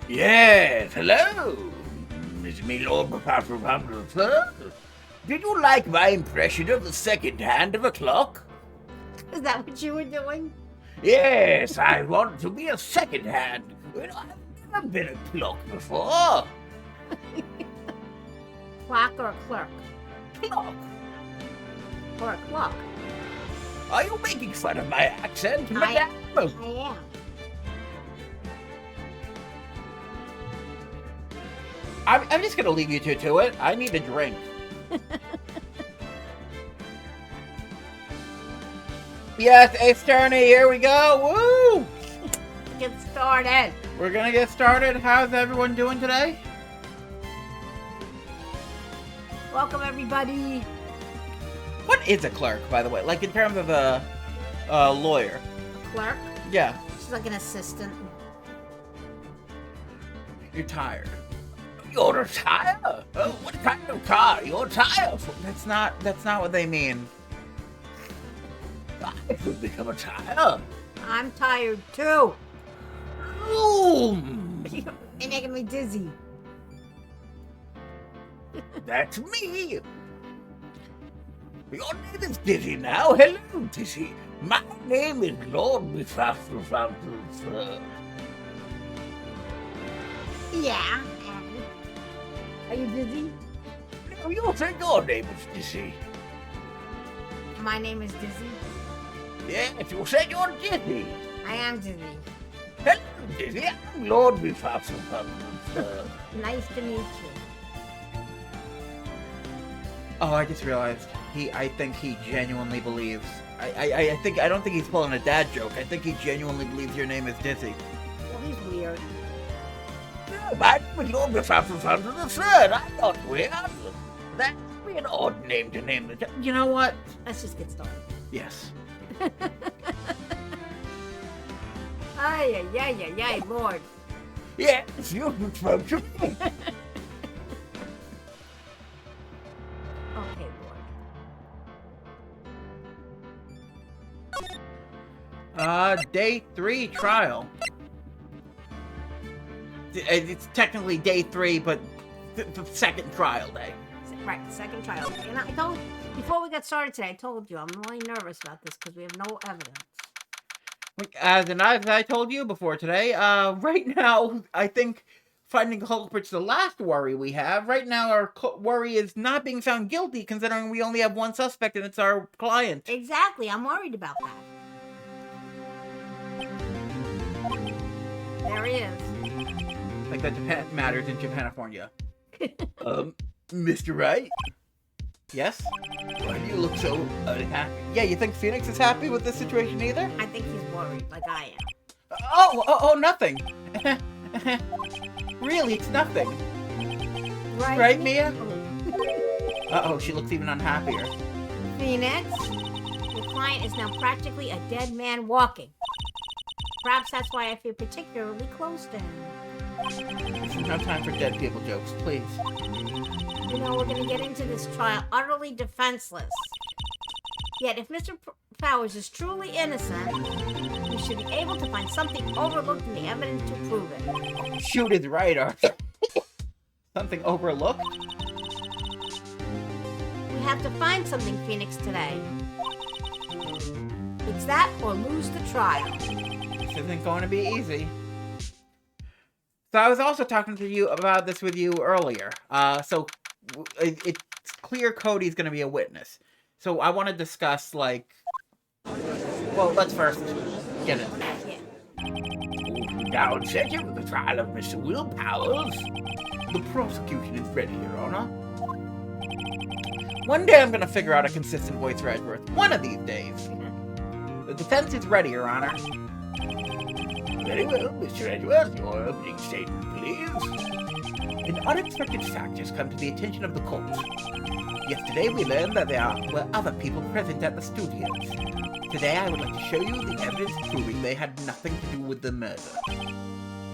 Yes, hello. It's me, Lord Professor Sir. Did you like my impression of the second hand of a clock? Is that what you were doing? Yes, I want to be a second hand. Well, I've never been a clock before. Clock or a clerk? Clock? Or a clock? Are you making fun of my accent, madame? I am. I'm just gonna leave you two to it. I need a drink. Yes, Ace Tourney, here we go. Woo! Get started. We're gonna get started. How's everyone doing today? Welcome, everybody. What is a clerk, by the way? Like in terms of a lawyer? A clerk? Yeah. She's like an assistant. You're tired. You're a tire? Oh, what kind of car you're a tire for? That's not what they mean. I could become a tire. I'm tired too. Boom! You're making me dizzy. That's me. Your name is Dizzy now. Hello, Dizzy. My name is Lord Professor Sir. Yeah. Are you dizzy? No, you say your name is Dizzy. My name is Dizzy. Yes, you said you're Dizzy. I am dizzy. Hello, Dizzy. I'm Lord Professor Sir. Nice to meet you. Oh, I just realized. I think he genuinely believes. I don't think he's pulling a dad joke. I think he genuinely believes your name is Dizzy. Well, he's weird. My name is Lord Professor Sir. I'm not weird. That would be an odd name to name the. You know what? Let's just get started. Yes. Ay, Lord. Yes, you spoke to me. Okay, Lord. Day 3 trial. It's technically day 3, but the second trial day. Right, second trial. And I told, before we got started today, I told you I'm really nervous about this because we have no evidence. As I told you before today, right now, I think finding culprits the last worry we have. Right now, our worry is not being found guilty, considering we only have one suspect, and it's our client. Exactly, I'm worried about that. There he is. Like that matters in Japanifornia. Mr. Wright? Yes? Why do you look so unhappy? Yeah, you think Phoenix is happy with this situation either? I think he's worried, like I am. Oh, nothing. Really, it's nothing. Right, Mia? Uh-oh, she looks even unhappier. Phoenix, your client is now practically a dead man walking. Perhaps that's why I feel particularly close to him. There's no time for dead people jokes, please. You know, we're going to get into this trial utterly defenseless. Yet, if Mr. Powers is truly innocent, we should be able to find something overlooked in the evidence to prove it. Shoot is right, Arthur. Something overlooked? We have to find something, Phoenix, today. It's that or lose the trial. This isn't going to be easy. So I was also talking to you about this with you earlier. So it's clear Cody's going to be a witness. So I want to discuss, like... Well, let's first get it. Yeah. Now, in second with the trial of Mr. Will Powers, the prosecution is ready, Your Honor. One day I'm going to figure out a consistent voice for Edgeworth. One of these days. The defense is ready, Your Honor. Very well, Mr. Edgeworth, your opening statement, please. An unexpected fact has come to the attention of the court. Yesterday we learned that there were other people present at the studios. Today I would like to show you the evidence proving they had nothing to do with the murder.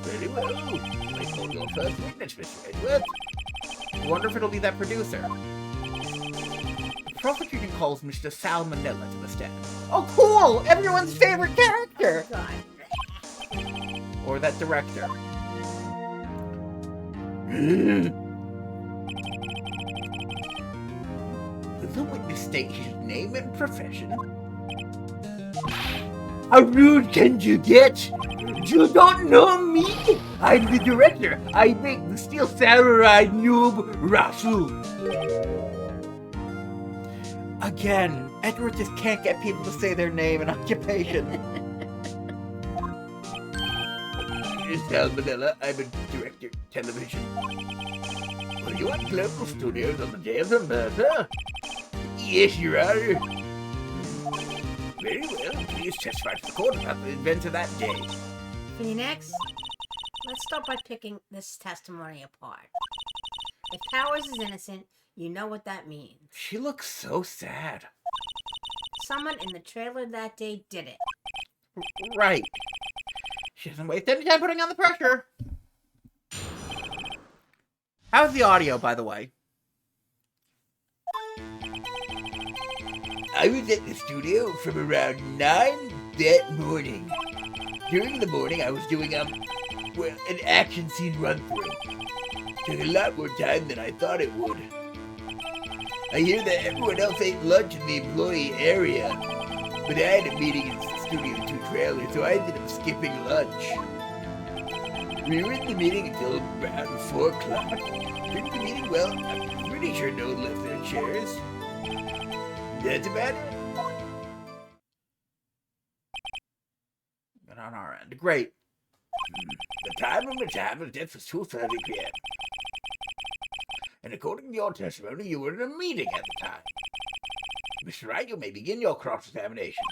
Very well. I call your first witness, Mr. Edgeworth. I wonder if it'll be that producer. The prosecution calls Mr. Salmonella to the stand. Oh, cool! Everyone's favorite character! God. Or that director. Will the witness state his name and profession? How rude can you get? You don't know me? I'm the director. I make the Steel Samurai noob Rasu. Again, Edward just can't get people to say their name and occupation. Salmonella, I'm a director, television. Were you at local studios on the day of the murder? Yes, Your Honor. Very well, please testify to the court about the events of that day. Phoenix, let's start by picking this testimony apart. If Powers is innocent, you know what that means. She looks so sad. Someone in the trailer that day did it. Right. She doesn't waste any time putting on the pressure. How's the audio, by the way? I was at the studio from around 9 that morning. During the morning, I was doing, an action scene run-through. Took a lot more time than I thought it would. I hear that everyone else ate lunch in the employee area, but I had a meeting in the Studio 2 trailer, so I ended up skipping lunch. We were in the meeting until around 4 o'clock. During the meeting, well, I'm pretty sure no one left their chairs. That's about it. And on our end. Great. The time of the time of death was 2:30 p.m. And according to your testimony, you were in a meeting at the time. Mr. Wright, you may begin your cross-examination.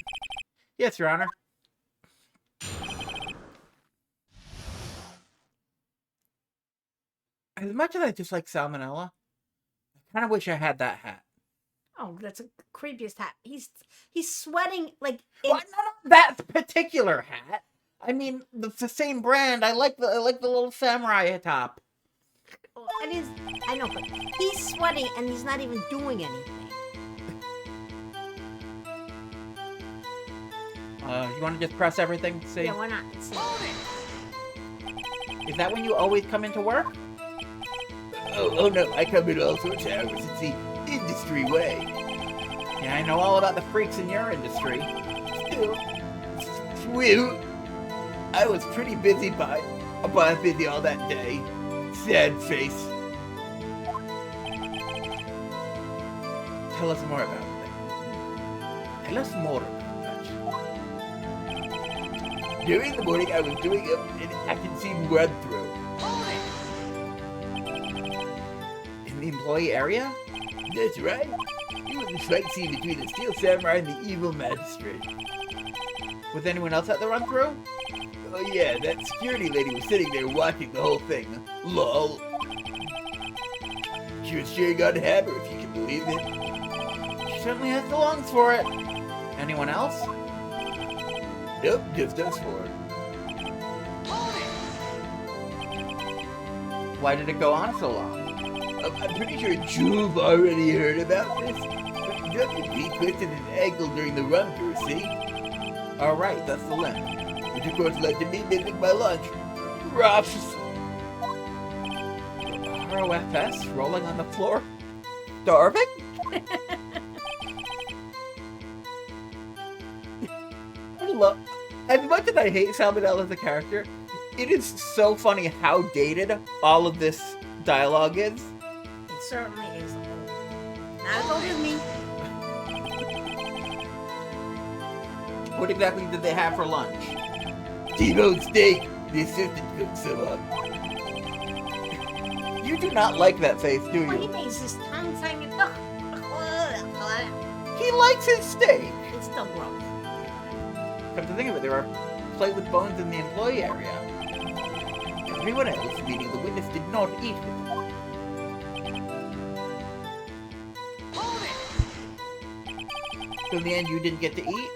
Yes, Your Honor. As much as I dislike Salmonella, I kind of wish I had that hat. Oh, that's a creepiest hat. He's sweating like. Why not that particular hat? I mean, it's the same brand. I like the little samurai top. It is. I know, but he's sweating and he's not even doing anything. You want to just press everything? See? Yeah, why not? Let's see. Is that when you always come into work? Oh no, I come in all sorts of hours. It's the industry way. Yeah, I know all about the freaks in your industry. Still, well, I was pretty busy busy all that day. Sad face. Tell us more about that. Tell us more about that. During the morning, I was doing an action scene run-through. In the employee area? That's right. It was a fight scene between the Steel Samurai and the evil magistrate. Was anyone else at the run-through? Oh yeah, that security lady was sitting there watching the whole thing. Lol. She was cheering on Hammer, if you can believe it. She certainly has the lungs for it. Anyone else? Nope, just us four. Why did it go on so long? I'm pretty sure you've already heard about this. But WP twisted his ankle during the run-through, see? All right, that's the limp. Which of course led to me missing my lunch. Ruffs! ROFS rolling on the floor? Starving? As much as I hate Salmonella as a character, it is so funny how dated all of this dialogue is. It certainly is. Not as old as me. What exactly did they have for lunch? T-bone steak. The assistant cooked some up. You do not like that face, do Well, he you? makes his tongue singing. He likes his steak. It's still gross. Come to think of it, there are plate with bones in the employee area. Everyone else, meaning the witness, did not eat it. So in the end, you didn't get to eat?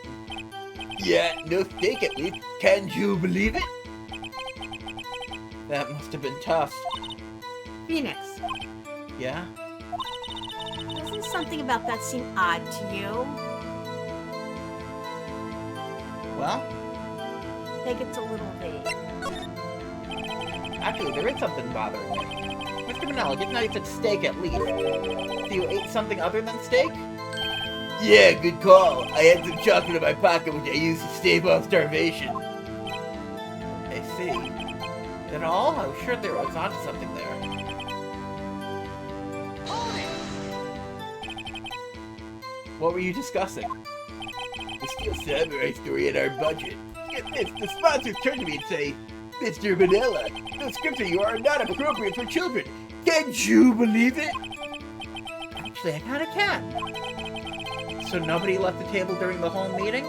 Yeah, no steak at least. Can you believe it? That must have been tough. Phoenix, Yeah? doesn't something about that seem odd to you? Well, I think it's a little vague. Actually, there is something bothering me. Mr. Manella, didn't I said steak at least? So you ate something other than steak? Yeah, good call. I had some chocolate in my pocket which I used to stave off starvation. I see. Then all? I was sure there was onto something there. What were you discussing? The Steel Samurai story in our budget. Get this, the sponsors turn to me and say, Mr. Manila, the scripts you are not appropriate for children. Can you believe it? Actually, I kinda can. So nobody left the table during the whole meeting?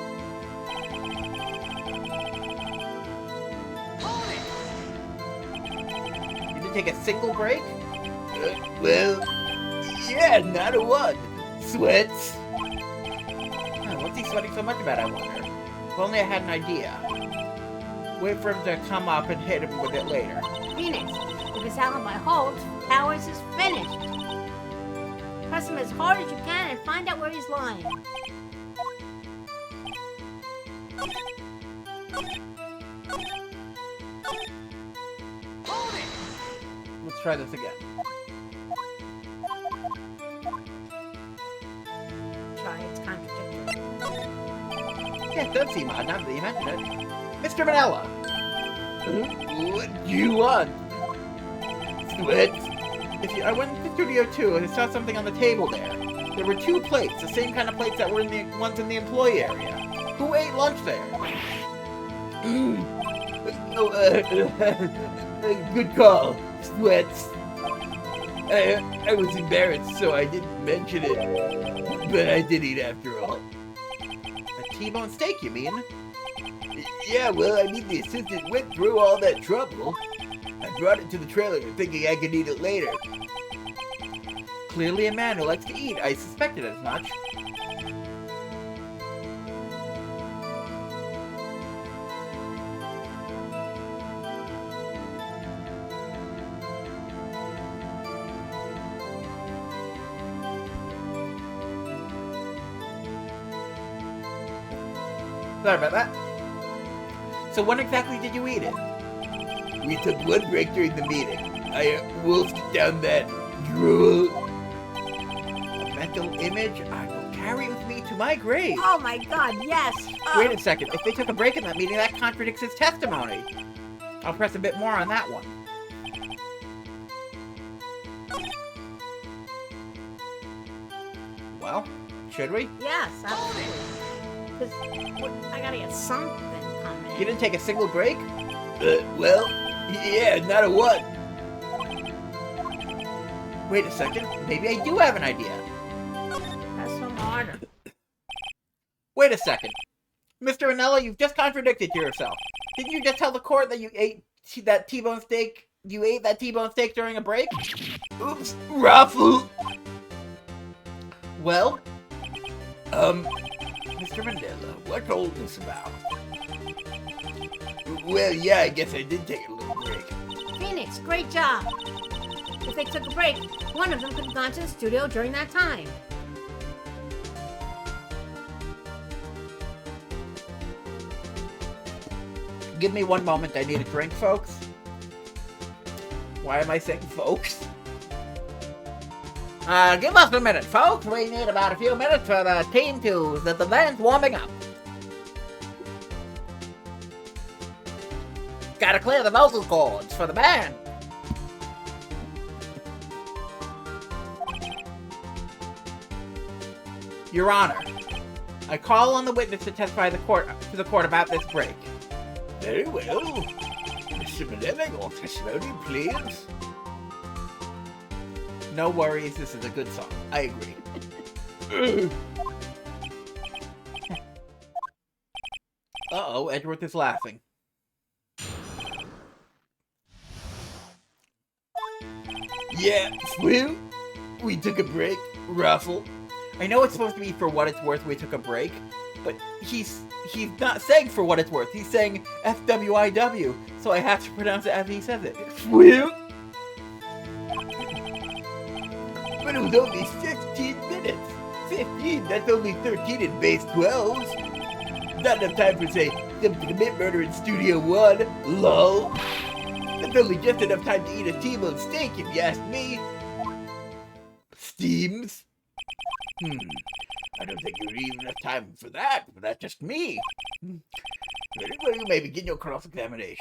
You didn't take a single break? Well, yeah, not a one. Sweats. What's he sweating so much about, I wonder? If only I had an idea. Wait for him to come up and hit him with it later. Phoenix, if his alibi holds, Powers is finished. Press him as hard as you can and find out where he's lying. Let's try this again. Try, it's contradictory. Yeah, it does seem odd now that you mention it. Mr. Manella! What do you want? Sweats? I went to Studio 2 and I saw something on the table there. There were 2 plates, the same kind of plates that were in the ones in the employee area. Who ate lunch there? Good call. Sweats. I was embarrassed, so I didn't mention it. But I did eat after all. A T-bone steak, you mean? Yeah, well, I mean, the assistant went through all that trouble. I brought it to the trailer thinking I could eat it later. Clearly a man who likes to eat. I suspected as much. Sorry about that. So when exactly did you eat it? We took one break during the meeting. I wolfed down that drool. A mental image I will carry with me to my grave. Oh my god, yes! Wait a second. If they took a break in that meeting, that contradicts his testimony. I'll press a bit more on that one. Well, should we? Yes, absolutely. Because I gotta get something coming. You didn't take a single break? Well, yeah, not a one. Wait a second. Maybe I do have an idea. Press some harder. Wait a second. Mr. Anello, you've just contradicted yourself. Didn't you just tell the court that you ate that T-bone steak? You ate that T-bone steak during a break? Oops, Raffle. Well? Mr. Mandela, what's all this about? Well, yeah, I guess I did take a little break. Phoenix, great job. If they took a break, one of them could have gone to the studio during that time. Give me one moment. I need a drink, folks. Why am I saying folks? Give us a minute, folks. We need about a few minutes for the team to... the band's warming up. Gotta clear the vocal cords for the band. Your Honor, I call on the witness to testify to the court about this break. Very well. Mr. Mandela, your testimony, please. No worries, this is a good song. I agree. Uh-oh, Edgeworth is laughing. Yeah, well, we took a break, Raffle. I know it's supposed to be for what it's worth we took a break, but he's not saying for what it's worth. He's saying FWIW, so I have to pronounce it as he says it. Well, but it was only 15 minutes. 15, that's only 13 in base 12s. Not enough time for, say, them to commit murder in Studio 1, lol. That's only just enough time to eat a T-bone steak, if you ask me. Steams? I don't think you need enough time for that, but that's just me. Well, you may begin your cross-examination.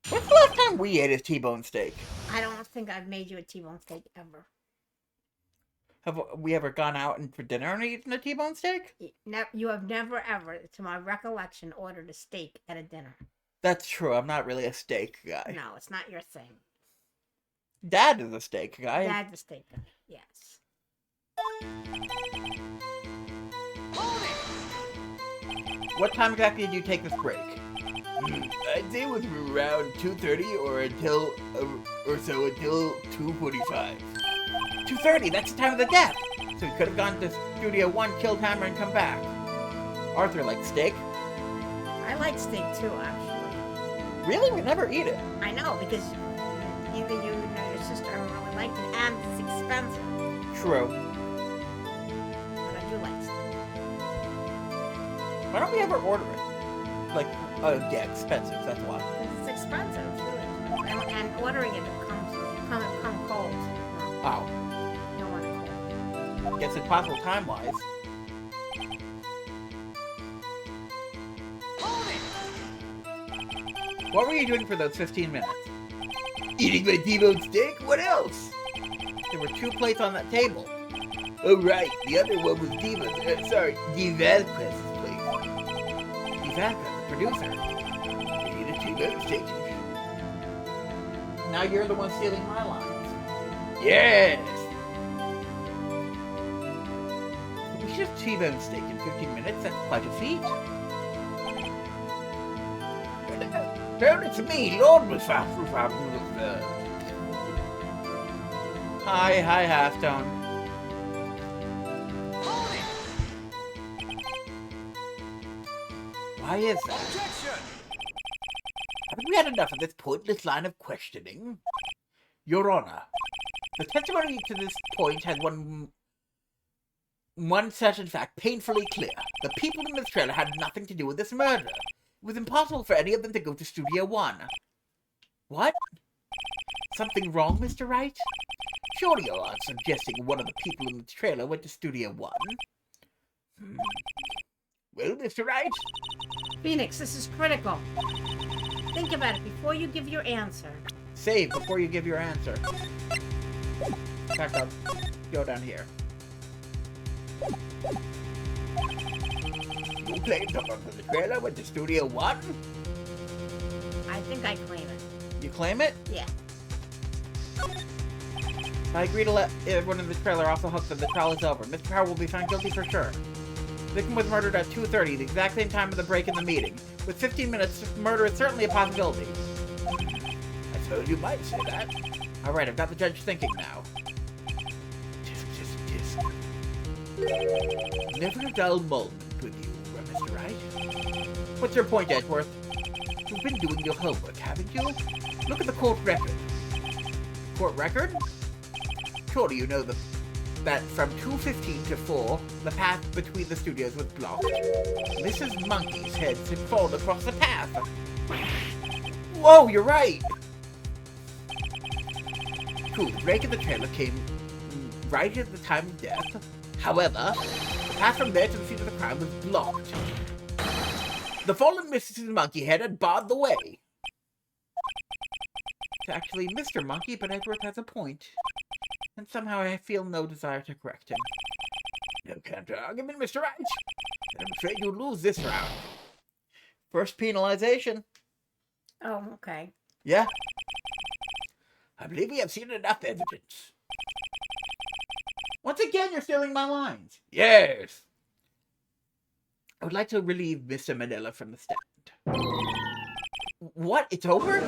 When's the last time we ate a T-bone steak? I don't think I've made you a T-bone steak ever. Have we ever gone out and for dinner and eaten a T-bone steak? You have never, ever, to my recollection, ordered a steak at a dinner. That's true. I'm not really a steak guy. No, it's not your thing. Dad is a steak guy. Dad's a steak guy, yes. What time exactly did you take this break? I'd say it was around 2:30 or until 2:45. 2:30. That's the time of the death. So we could have gone to Studio 1, killed Hammer, and come back. Arthur likes steak. I like steak too, actually. Really? We never eat it. I know, because either you or your sister really liked it, and it's expensive. True. But I do like steak. Why don't we ever order it? Like, yeah, expensive. That's why. Because it's expensive, it's really expensive. And ordering it come cold. Oh. You don't want it cold. Guess it's possible time-wise. What were you doing for those 15 minutes? Eating my T-bone steak? What else? There were 2 plates on that table. Oh, right. The other one was Diva's. Sorry, Divalquez's place. Ivanka, the producer. Eat a T-bone steak. Now you're the one stealing my lines. Yes! We should have T-bone steak in 15 minutes. That's quite a feat. Turn it to me, Lord with Hi, Halftone. Why is that? Haven't we had enough of this pointless line of questioning? Your Honor, The testimony to this point has one certain fact painfully clear. The people in this trailer had nothing to do with this murder. It was impossible for any of them to go to Studio 1. What? Something wrong, Mr. Wright? Surely you aren't suggesting one of the people in the trailer went to Studio 1? well, Mr. Wright? Phoenix, this is critical. Think about it before you give your answer. Save before you give your answer. Back up. Go down here. You claim someone from the trailer went to Studio 1? I think I claim it. You claim it? Yeah. I agree to let everyone in the trailer off the hook that the trial is over. Mr. Power will be found guilty for sure. The victim was murdered at 2:30, the exact same time of the break in the meeting. With 15 minutes, murder is certainly a possibility. I suppose you might say that. Alright, I've got the judge thinking now. Tisk. Never a dull moment with you, Mr. Wright. What's your point, Edgeworth? You've been doing your homework, haven't you? Look at the court record. Court record? Surely you know that from 2:15 to 4, the path between the studios was blocked. Mrs. Monkey's heads had fallen across the path. Whoa, you're right! True, the break in the trailer came right at the time of death. However, the path from there to the scene of the crime was blocked. The fallen Mrs. Monkey head had barred the way. It's actually Mr. Monkey, but Edgeworth has a point. And somehow I feel no desire to correct him. No counter-argument, Mr. Wright. I'm afraid you'll lose this round. First penalization. Oh, okay. Yeah? I believe we have seen enough evidence. Once again, you're stealing my lines. Yes. I would like to relieve Mr. Manila from the stand. What? It's over?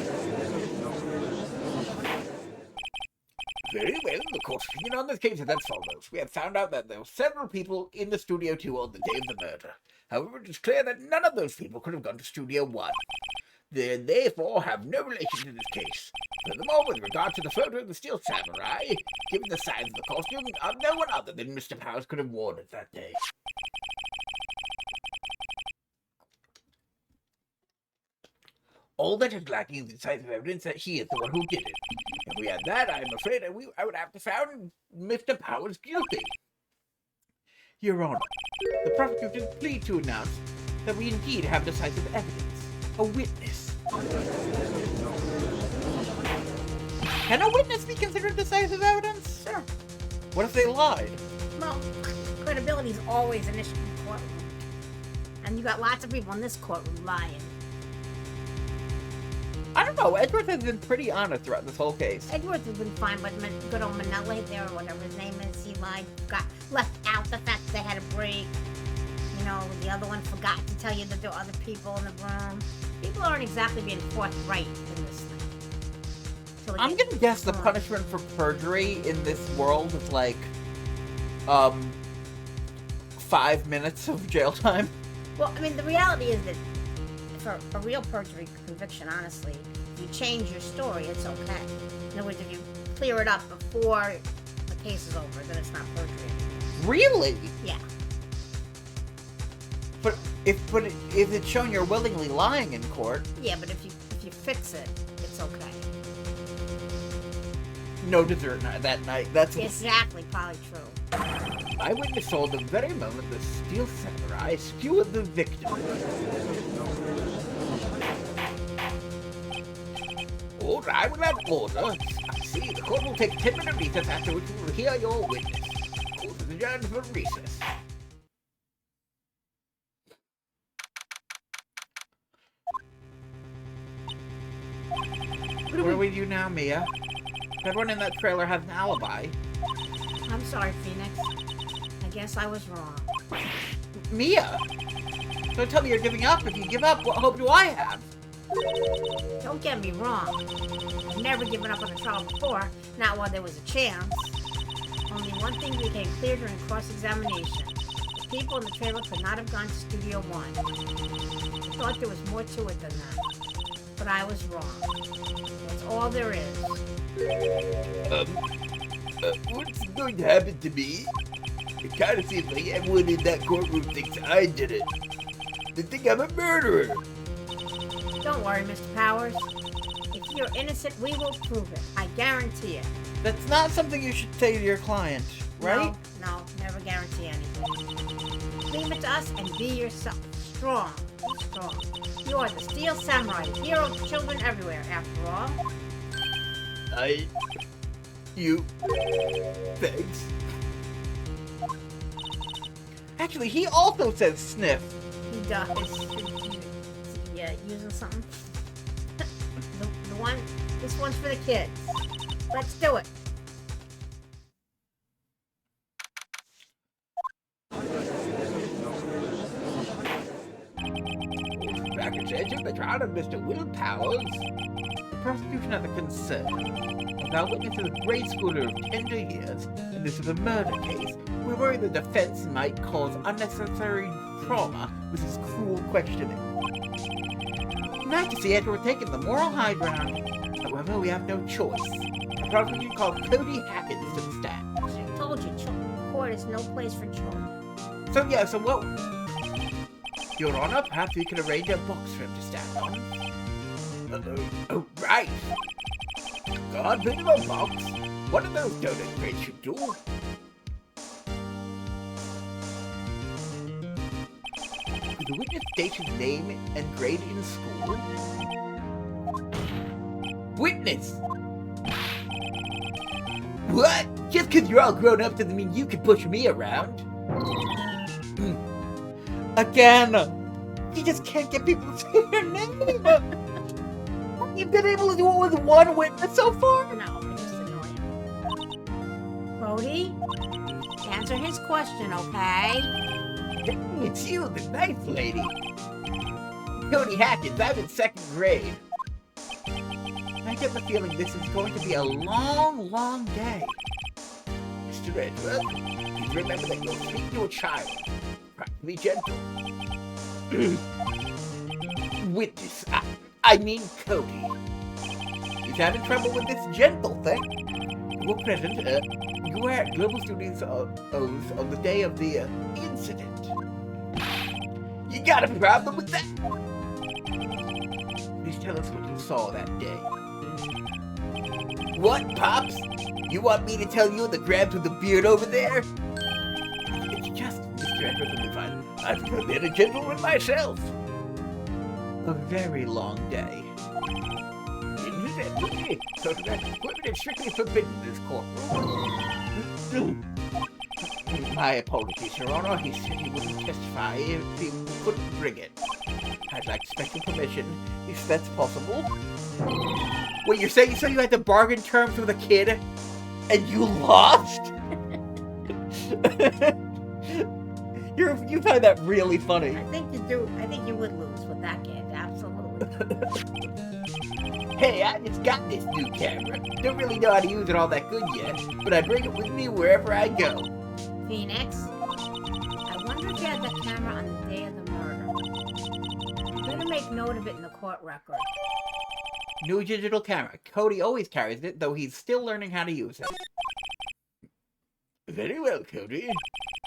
Very well, the court's opinion on this case is as follows. We have found out that there were several people in the Studio 2 on the day of the murder. However, it is clear that none of those people could have gone to Studio 1. They therefore have no relation to this case. Furthermore, with regard to the photo of the Steel Samurai, given the size of the costume, no one other than Mr. Powers could have worn it that day. all that is lacking is decisive evidence that he is the one who did it. If we had that, I'm afraid I would have to found Mr. Powers guilty. Your Honor, the prosecution is pleased to announce that we indeed have decisive evidence. A witness. Can a witness be considered decisive evidence? Sure. What if they lied? Well, credibility is always an issue in the courtroom. And you got lots of people in this courtroom lying. I don't know. Edward has been pretty honest throughout this whole case. Edwards has been fine, but good old Manelli there, or whatever his name is, he lied, got left out the fact that they had a break. You know, the other one forgot to tell you that there were other people in the room. People aren't exactly being forthright in this thing. So I'm gonna guess the punishment for perjury in this world is like, 5 minutes of jail time. Well, I mean, the reality is that for a real perjury conviction, honestly, if you change your story, it's okay. In other words, if you clear it up before the case is over, then it's not perjury. Really? Yeah. But if it's shown you're willingly lying in court. Yeah, but if you fix it, it's okay. No dessert that night. That's exactly probably true. Eyewitness saw the very moment the steel samurai skewered the victim. Order, I will have order. I see, the court will take 10-minute recess after which we will hear your witness. Court is adjourned for recess. What do we do now, Mia? Everyone in that trailer has an alibi. I'm sorry, Phoenix. I guess I was wrong. Mia! Don't tell me you're giving up. If you give up, what hope do I have? Don't get me wrong. I've never given up on a trial before, not while there was a chance. Only one thing became clear during cross-examination. The people in the trailer could not have gone to Studio One. I thought there was more to it than that. But I was wrong. That's all there is. What's going to happen to me? It kind of seems like everyone in that courtroom thinks I did it. They think I'm a murderer. Don't worry, Mr. Powers. If you're innocent, we will prove it. I guarantee it. That's not something you should say to your client, right? No, never guarantee anything. Leave it to us and be yourself. Strong. Be strong. You are the Steel Samurai, the hero of children everywhere, after all. Thanks. Actually, he also says sniff. He does. Yeah, using something. This one's for the kids. Let's do it. Back attention, the trial of Mr. Will Powers. The prosecution has a concern. Our witness is a grade schooler of tender years, and this is a murder case. We worry the defense might cause unnecessary trauma with his cruel questioning. Nice to see Edward taking the moral high ground. However, we have no choice. The prosecution called Cody Hackins to the stand. I told you, court is no place for children. So what? Your Honor, perhaps we could arrange a box for him to stand on. Oh, right. God, think of a box. What do those donut crates should do? Did the witness state his name and grade in school? Witness! What? Just because you're all grown up doesn't mean you can push me around. Again! You just can't get people to say their name! You've been able to do it with one witness so far? No, I'm just annoying. Cody, answer his question, okay? It's you, the nice lady. Cody Hackins, I'm in 2nd grade. I get the feeling this is going to be a long, long day. Mr. Edward, please remember that you're speaking to a child. Practically gentle. Witness, I mean Cody. He's having trouble with this gentle thing. You were present, you were at Global Studios on the day of the incident. You got a problem with that? These tell us what you saw that day. What, Pops? You want me to tell you the Grabs with the beard over there? It's just, Mr. Edward, fine. I've been a gentleman myself. A very long day. Evidently, equipment is strictly forbidden in this courtroom. My apologies, Your Honor. He said he wouldn't testify if he couldn't bring it. I'd like special permission, if that's possible. Wait, you're saying so you had to bargain terms with a kid, and you lost? You find that really funny. I think you do. I think you would lose with that kid. Absolutely. Hey, I just got this new camera. Don't really know how to use it all that good yet, but I bring it with me wherever I go. Phoenix, I wonder if you had that camera on the day of the murder. You better make note of it in the court record. New digital camera. Cody always carries it, though he's still learning how to use it. Very well, Cody.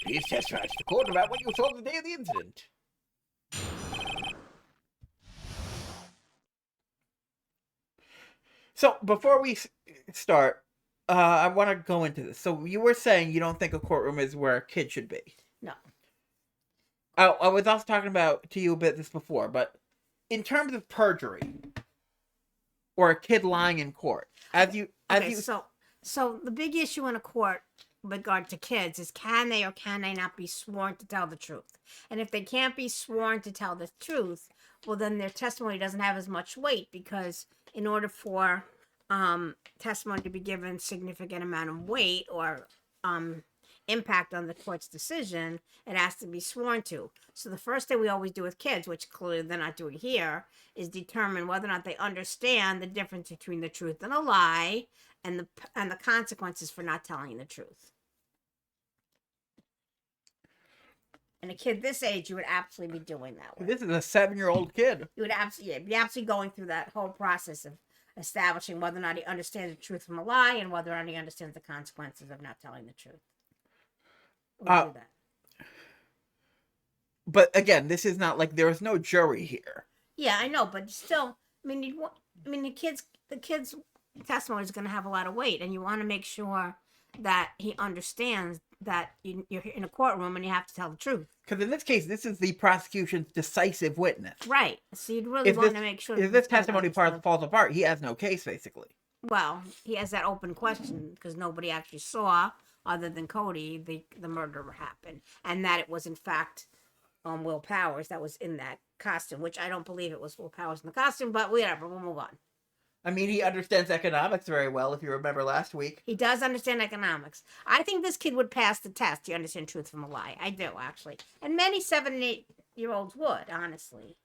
Please testify to the court about what you saw the day of the incident. So, before we start, I want to go into this. So, you were saying you don't think a courtroom is where a kid should be. No. I was also talking about to you a bit this before, but in terms of perjury or a kid lying in court, So the big issue in a court with regard to kids is can they or can they not be sworn to tell the truth? And if they can't be sworn to tell the truth, well, then their testimony doesn't have as much weight, because in order for testimony to be given significant amount of weight or impact on the court's decision, it has to be sworn to. So the first thing we always do with kids, which clearly they're not doing here, is determine whether or not they understand the difference between the truth and a lie, and the consequences for not telling the truth. And a kid this age, you would absolutely be doing that with. This is a 7-year-old kid. You would be absolutely going through that whole process of establishing whether or not he understands the truth from a lie and whether or not he understands the consequences of not telling the truth. We'll do that. But again, this is not like there is no jury here. Yeah, I know, but still, the kid's testimony is going to have a lot of weight, and you want to make sure that he understands that you're in a courtroom and you have to tell the truth. Because in this case, this is the prosecution's decisive witness. Right. So you'd really want to make sure. If this testimony falls apart, he has no case, basically. Well, he has that open question because nobody actually saw, other than Cody, the murder happen, and that it was in fact Will Powers that was in that costume, which I don't believe it was Will Powers in the costume, but whatever, we'll move on. I mean, he understands economics very well, if you remember last week. He does understand economics. I think this kid would pass the test to understand truth from a lie. I do, actually. And many 7 and 8-year-olds would, honestly.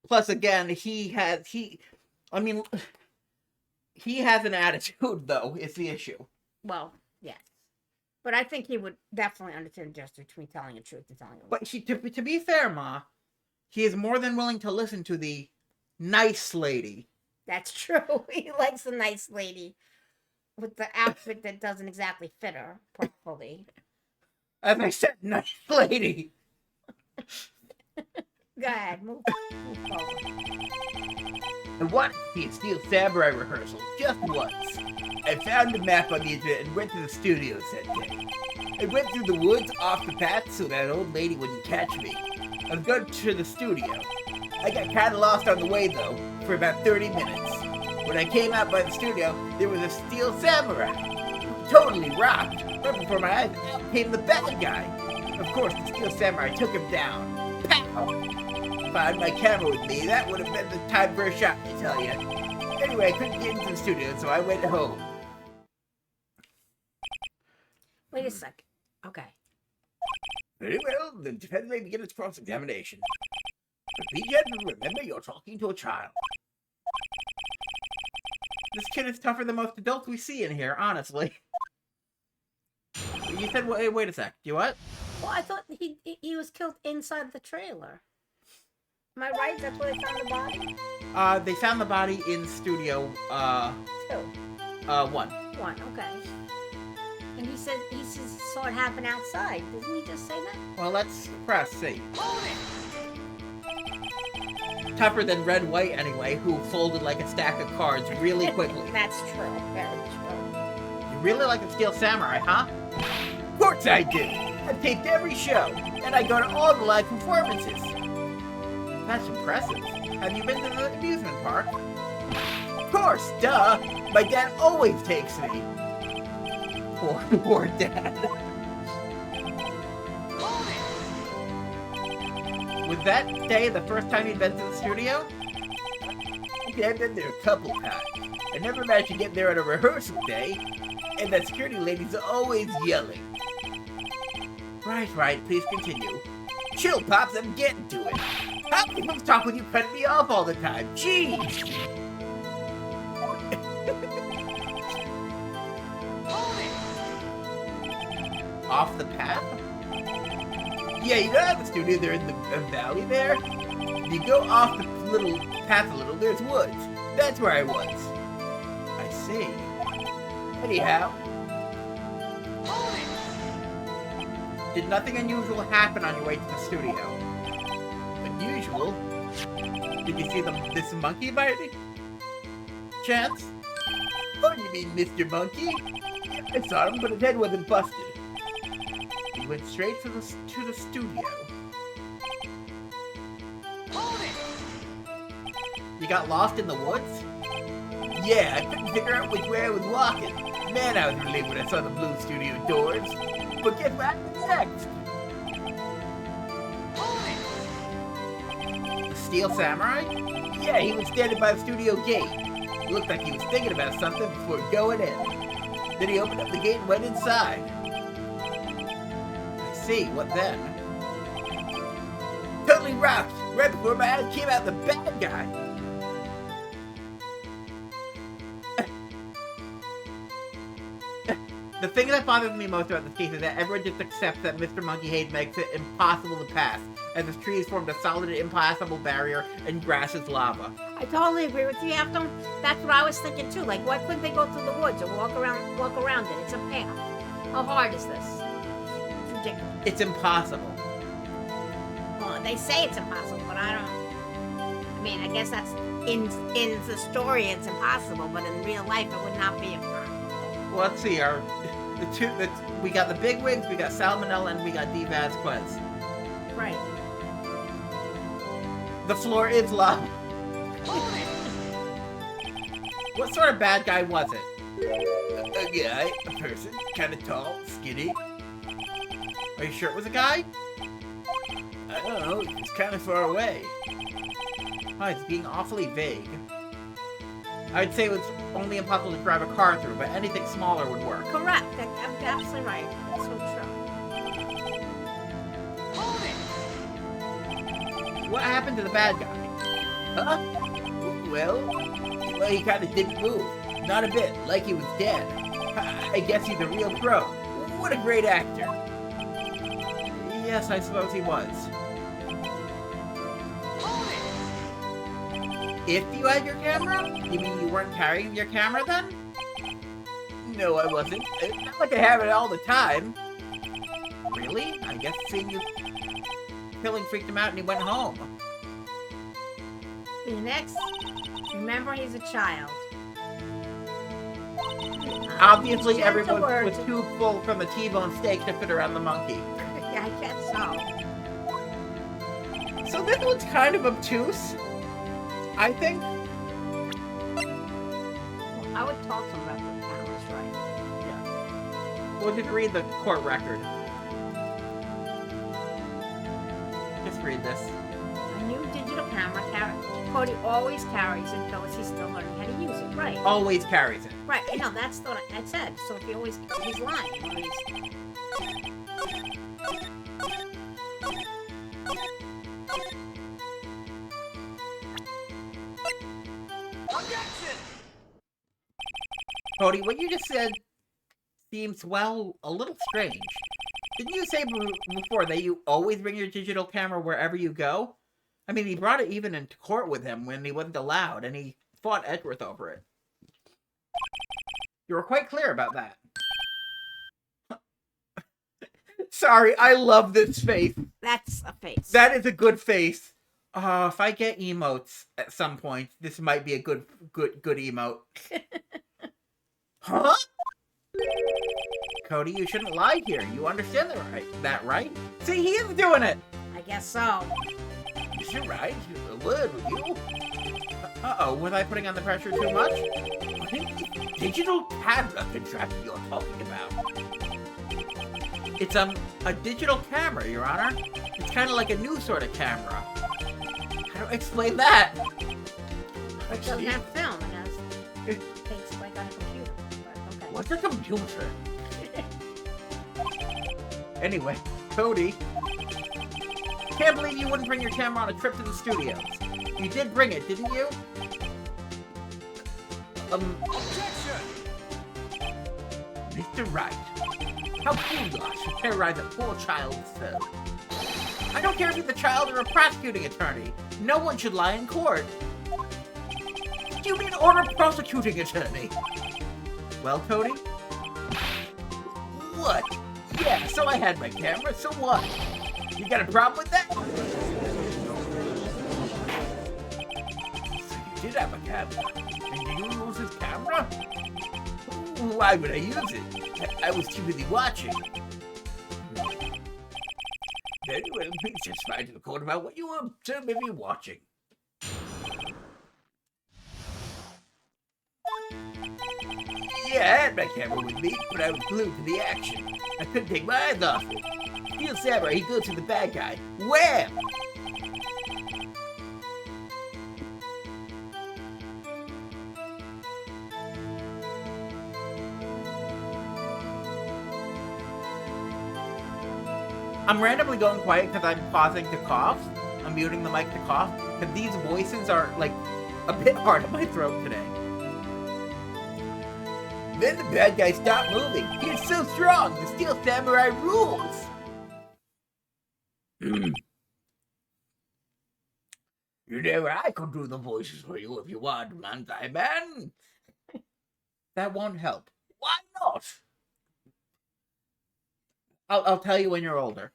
Plus, again, he has an attitude, though, is the issue. Well, yes. But I think he would definitely understand the difference between telling the truth and telling a lie. But to be fair, Ma, he is more than willing to listen to the nice lady. That's true. He likes the nice lady with the outfit that doesn't exactly fit her properly. As I said, nice lady. Go ahead, move forward. I wanted to see a Steel Samurai rehearsal just once. I found a map on the internet and went to the studios that day. I went through the woods off the path so that old lady wouldn't catch me. I was going to the studio. I got kind of lost on the way, though, for about 30 minutes. When I came out by the studio, there was a Steel Samurai. Totally rocked. Right before my eyes, out came the bad guy. Of course, the Steel Samurai took him down. Pow! If I had my camera with me, that would have been the time for a shot, I tell you. Anyway, I couldn't get into the studio, so I went home. Wait a second. Okay. Very well, the defense may begin its cross-examination. But be gentle, remember you're talking to a child. This kid is tougher than most adults we see in here, honestly. You said, wait a sec. You what? Well, I thought he was killed inside the trailer. Am I right? That's where they found the body? They found the body in studio, 2. 1. 1, okay. And he said saw it happen outside. Didn't he just say that? Well, let's press C. tougher than Red White anyway, who folded like a stack of cards really quickly. That's true. Very true. You really like the Steel Samurai, huh? Of course I do. I've taped every show, and I go to all the live performances. That's impressive. Have you been to the amusement park? Of course, duh. My dad always takes me. Poor dad. Was that day the first time you'd been to the studio? Okay, I've been there a couple times. I never managed to get there on a rehearsal day, and that security lady's always yelling. Right, please continue. Chill, Pops, I'm getting to it. How can people talk with you cutting me off all the time? Jeez! Off the path? Yeah, you know how the studio there in the valley there? You go off the little path a little, there's woods. That's where I was. I see. Anyhow. Did nothing unusual happen on your way to the studio? Unusual? Did you see this monkey by any chance? Oh, you mean Mr. Monkey? Yeah, I saw him, but his head wasn't busted. He went straight to the studio. You got lost in the woods? Yeah, I couldn't figure out which way I was walking. Man, I was relieved when I saw the blue studio doors. But guess what happened next? The Steel Samurai? Yeah, he was standing by the studio gate. It looked like he was thinking about something before going in. Then he opened up the gate and went inside. I see, what then? Totally rocked. Right before my eyes came out the bad guy. The thing that bothers me most about this case is that everyone just accepts that Mr. Monkeyhead makes it impossible to pass, as his trees formed a solid and impassable barrier and grass is lava. I totally agree with you, Afton. That's what I was thinking too. Like, why couldn't they go through the woods or walk around it? It's a path. How hard is this? It's ridiculous. It's impossible. Well, they say it's impossible, but I don't. I mean, I guess that's in the story. It's impossible, but in real life, it would not be impossible. Well, let's see. We got the bigwigs, we got Salmonella, and we got D. Vasquez. Right. The floor is lava. What sort of bad guy was it? A guy, a person, kind of tall, skinny. Are you sure it was a guy? I don't know, he was kind of far away. Oh, it's being awfully vague. I'd say it was only impossible to drive a car through, but anything smaller would work. Correct. I'm absolutely right. That's so true. What happened to the bad guy? Huh? Well, he kind of didn't move. Not a bit, like he was dead. I guess he's a real pro. What a great actor. Yes, I suppose he was. If you had your camera? You mean you weren't carrying your camera then? No, I wasn't. Not like I have it all the time. Really? I guess seeing you killing freaked him out and he went home. Next, remember he's a child. Obviously, Gentle everyone words. was too full from the T-bone steak to fit around the monkey. Yeah, I guess so. So this one's kind of obtuse, I think. Well, I would talk to him about the cameras, right? Yeah. We'll just read the court record. Just read this. A new digital camera, Cody always carries it, though he's still learning how to use it, right? Always carries it. Right, I know, that's what I said. So if he's lying, or he's... Cody, what you just said seems, well, a little strange. Didn't you say before that you always bring your digital camera wherever you go? I mean, he brought it even into court with him when he wasn't allowed, and he fought Edgeworth over it. You were quite clear about that. Sorry, I love this face. That's a face. That is a good face. If I get emotes at some point, this might be a good emote. Huh? Cody, you shouldn't lie here. You understand that, right? See, he is doing it. I guess so. Mr. Wright, a word with you. Uh-oh, was I putting on the pressure too much? What is this digital camera contraption you're talking about? It's a digital camera, Your Honor. It's kind of like a new sort of camera. How do I explain that? It doesn't have film. It takes like on a computer. But okay. What's a computer? Anyway, Cody, can't believe you wouldn't bring your camera on a trip to the studios. You did bring it, didn't you? Objection! Mr. Wright, how cool you are to terrorize a poor child so. I don't care if you're the child or a prosecuting attorney. No one should lie in court. What do you mean, or a prosecuting attorney? Well, Cody? What? Yeah, so I had my camera, so what? You got a problem with that? So you did have a camera, and did you use his camera? Why would I use it? I was too busy watching. Very well, please testify to the court about what you were so busy watching. Yeah, I had my camera with me, but I was glued to the action. I couldn't take my eyes off it. Steel Samurai, he goes to the bad guy. Wham! I'm randomly going quiet because I'm pausing to cough. I'm muting the mic to cough because these voices are like a bit hard on my throat today. Then the bad guy stopped moving. He's so strong. The Steel Samurai rules. You know, I could do the voices for you if you want, Manzai Man. That won't help. Why not? I'll tell you when you're older.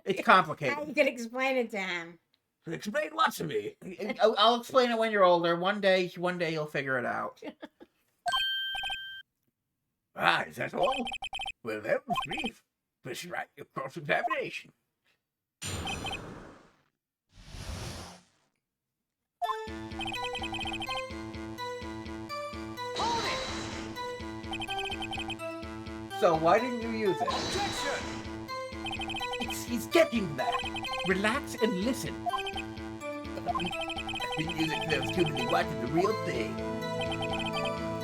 It's complicated. You can explain it to him. Explain what to me? I'll explain it when you're older. One day you'll figure it out. Ah, is that all? Well, that was brief. Mr. Wright, your cross-examination. Hold it! So why didn't you use it? Objection! He's getting that. Relax and listen. I didn't use it because I was too busy watching the real thing.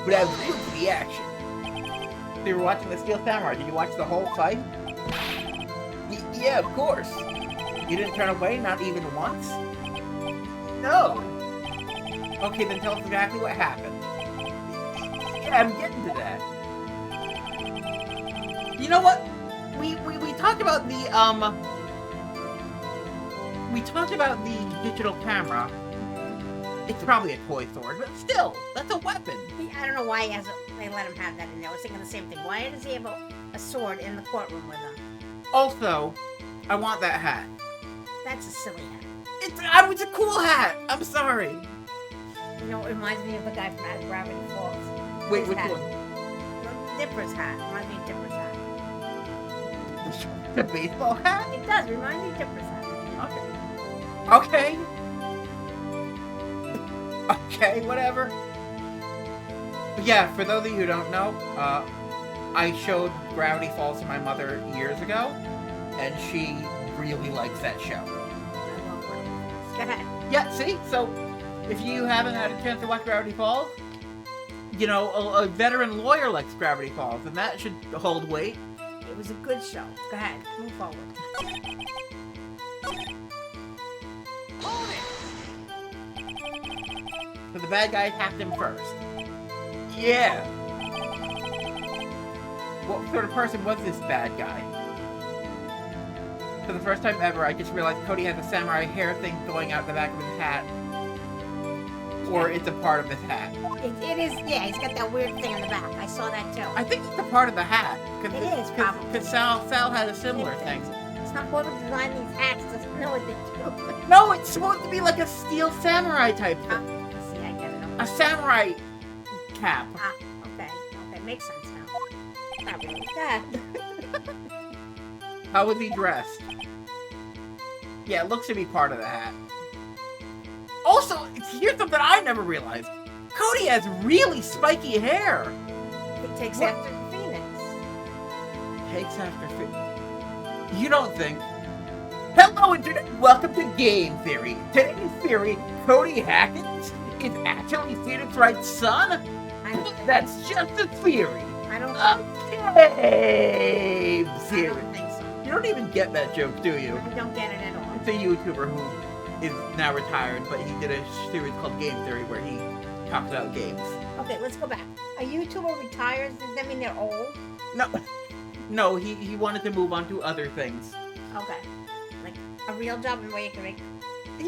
But I was glued to the action. So you were watching the Steel Samurai. Did you watch the whole fight? Yeah, of course. You didn't turn away, not even once? No. Okay, then tell us exactly what happened. Yeah, I'm getting to that. You know what? We talked about the digital camera. It's probably a toy sword, but still, that's a weapon. I don't know why they let him have that in there. I was thinking the same thing. Why does he have a sword in the courtroom with him? Also, I want that hat. That's a silly hat. It's a cool hat. I'm sorry. You know, it reminds me of the guy from Gravity Falls. Wait, His which hat. one? Dipper's hat. Reminds me of Dipper's hat. The baseball hat? It does remind me of Dipper's hat. Okay. Okay, whatever. But yeah, for those of you who don't know, I showed Gravity Falls to my mother years ago, and she really likes that show. I love Gravity Falls. Go ahead. Yeah, see? So, if you haven't had a chance to watch Gravity Falls, you know, a veteran lawyer likes Gravity Falls, and that should hold weight. It was a good show. Go ahead. Move forward. Hold it! So the bad guy attacked him first. Yeah. What sort of person was this bad guy? For the first time ever, I just realized Cody has a samurai hair thing going out the back of his hat. Or it's a part of his hat. It is, yeah, he's got that weird thing in the back. I saw that too. I think it's a part of the hat. It is, probably. Because Sal had a similar thing. It's not whoever designed these hats doesn't know what they do. No, it's supposed to be like a steel samurai type thing. See, I get it. A samurai cap. Okay. Okay, makes sense now. Not really bad. How was he dressed? Yeah, it looks to be part of the hat. Also, here's something I never realized. Cody has really spiky hair. He takes What? after Phoenix. Takes after You don't think? Hello, Internet. Welcome to Game Theory. Today's theory, Cody Hackins is actually Phoenix Wright's son? That's just a theory. I don't Okay. I Theory. don't think so. You don't even get that joke, do you? I don't get it at all. It's a YouTuber who is now retired, but he did a series called Game Theory where he talks about games. Okay, let's go back. A YouTuber retires, does that mean they're old? No, he wanted to move on to other things. Okay. Like a real job and where you can make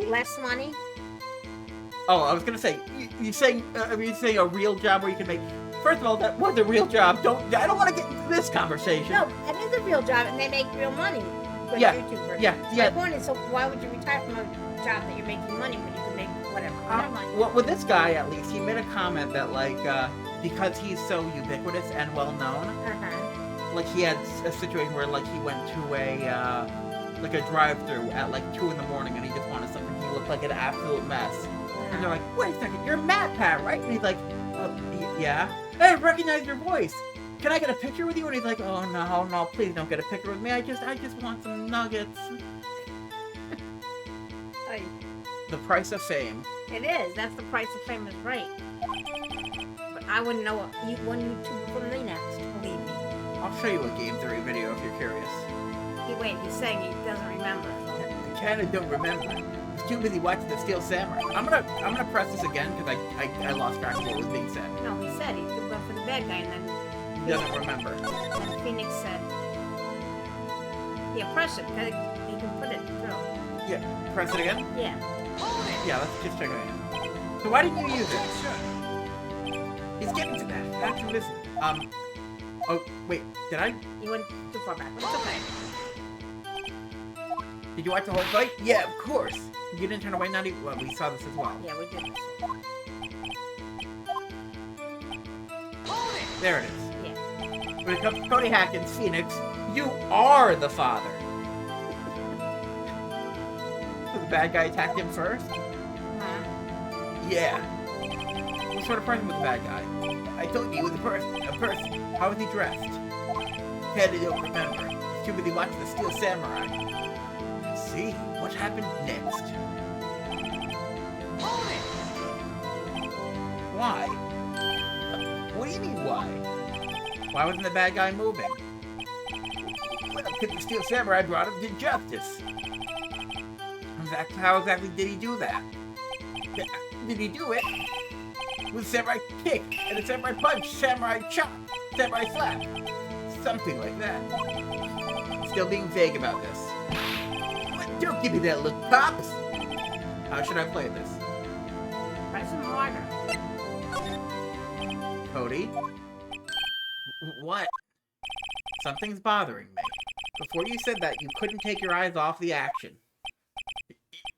less money? Oh, I was gonna say, you saying a real job where you can make. First of all, that was a real job. I don't want to get into this conversation. No, it is a real job and they make real money with Yeah, YouTubers. yeah. My point is, so why would you retire from a job that you're making money when you can make whatever? Never mind. Well, with this guy, at least, he made a comment that, like, because he's so ubiquitous and well-known, like, he had a situation where, like, he went to a drive-thru at, like, 2 in the morning, and he just wanted something. He looked like an absolute mess. And they're like, wait a second, you're Matt Pat, right? And he's like, yeah. Hey, I recognize your voice. Can I get a picture with you? And he's like, oh, no, please don't get a picture with me. I just want some nuggets. Ay, The price of fame. it is. That's the price of fame is right. But I wouldn't know what one YouTuber from the next, believe me. I'll show you a Game Theory video if you're curious. He's saying he doesn't remember. I kinda don't remember. I was too busy watching the Steel Samurai. I'm gonna press this again because I lost track of what was being said. No, he said he could go for the bad guy, and then He doesn't remember. Phoenix said, yeah, press it, because you can put it through. Yeah, press it again? Yeah. Yeah, let's just check it out. So why didn't you use it? He's getting to that. That's this. Oh, wait, did I? You went too far back, but it's okay. Did you watch the whole fight? Yeah, of course. You didn't turn away, not even. Well, we saw this as well. Yeah, we did this. There it is. Yeah. When it comes to Cody Hackins, Phoenix, you are the father. The bad guy attacked him first? Yeah. What sort of person was the bad guy? I told you he was a person. How was he dressed? Kinda don't remember. Too busy watching the Steel Samurai. Let's see, what happened next? Why? What do you mean, why? Why wasn't the bad guy moving? Well, because the Steel Samurai brought him to justice. How exactly did he do that? Did he do it with Samurai Kick and a Samurai Punch, Samurai Chop, Samurai Slap? Something like that. Still being vague about this. What? Don't give me that look, Pops! How should I play this? Try some harder. Cody? What? Something's bothering me. Before you said that, you couldn't take your eyes off the action.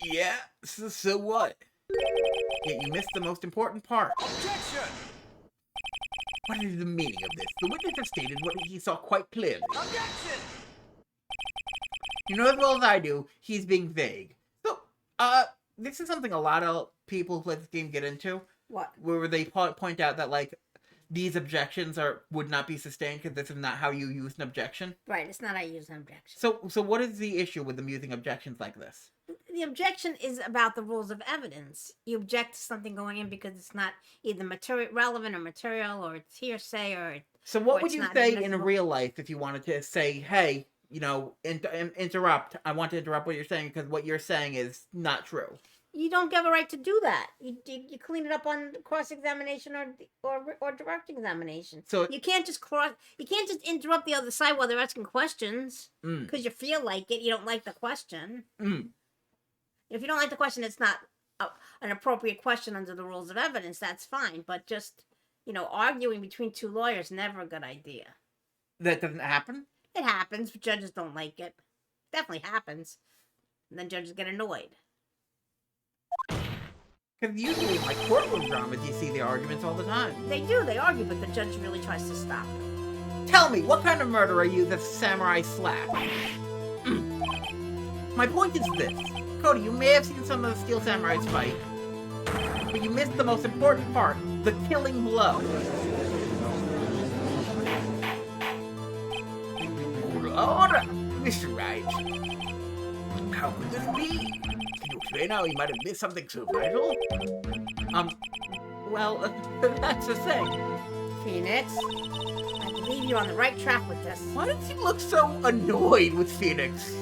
Yeah? So what? Yet you missed the most important part. Objection! What is the meaning of this? The witness has stated what he saw quite clearly. Objection! You know as well as I do, he's being vague. So, this is something a lot of people who play this game get into. What? Where they point out that, like, these objections would not be sustained because this is not how you use an objection. Right, it's not how you use an objection. So what is the issue with them using objections like this? The objection is about the rules of evidence. You object to something going in because it's not either relevant or material, or it's hearsay, or... So what or would it's you not say in admissible. real life if you wanted to say, hey, you know, interrupt. I want to interrupt what you're saying because what you're saying is not true. You don't have a right to do that. You clean it up on cross-examination or direct examination. So You can't just interrupt the other side while they're asking questions because you feel like it. You don't like the question. If you don't like the question, it's not an appropriate question under the rules of evidence. That's fine. But just, arguing between two lawyers, never a good idea. that doesn't happen? It happens, but judges don't like it. definitely happens. And then judges get annoyed. Because usually in like courtroom dramas, you see the arguments all the time. They do, they argue, but the judge really tries to stop them. Tell me, what kind of murder are you that's samurai slap? My point is this. Cody, you may have seen some of the Steel Samurais fight, but you missed the most important part, the killing blow. Hold on, Mr. Wright. How could this be? Can you explain how he might have missed something so vital? Well, that's the thing. Phoenix, I believe you're on the right track with this. Why does he look so annoyed with Phoenix?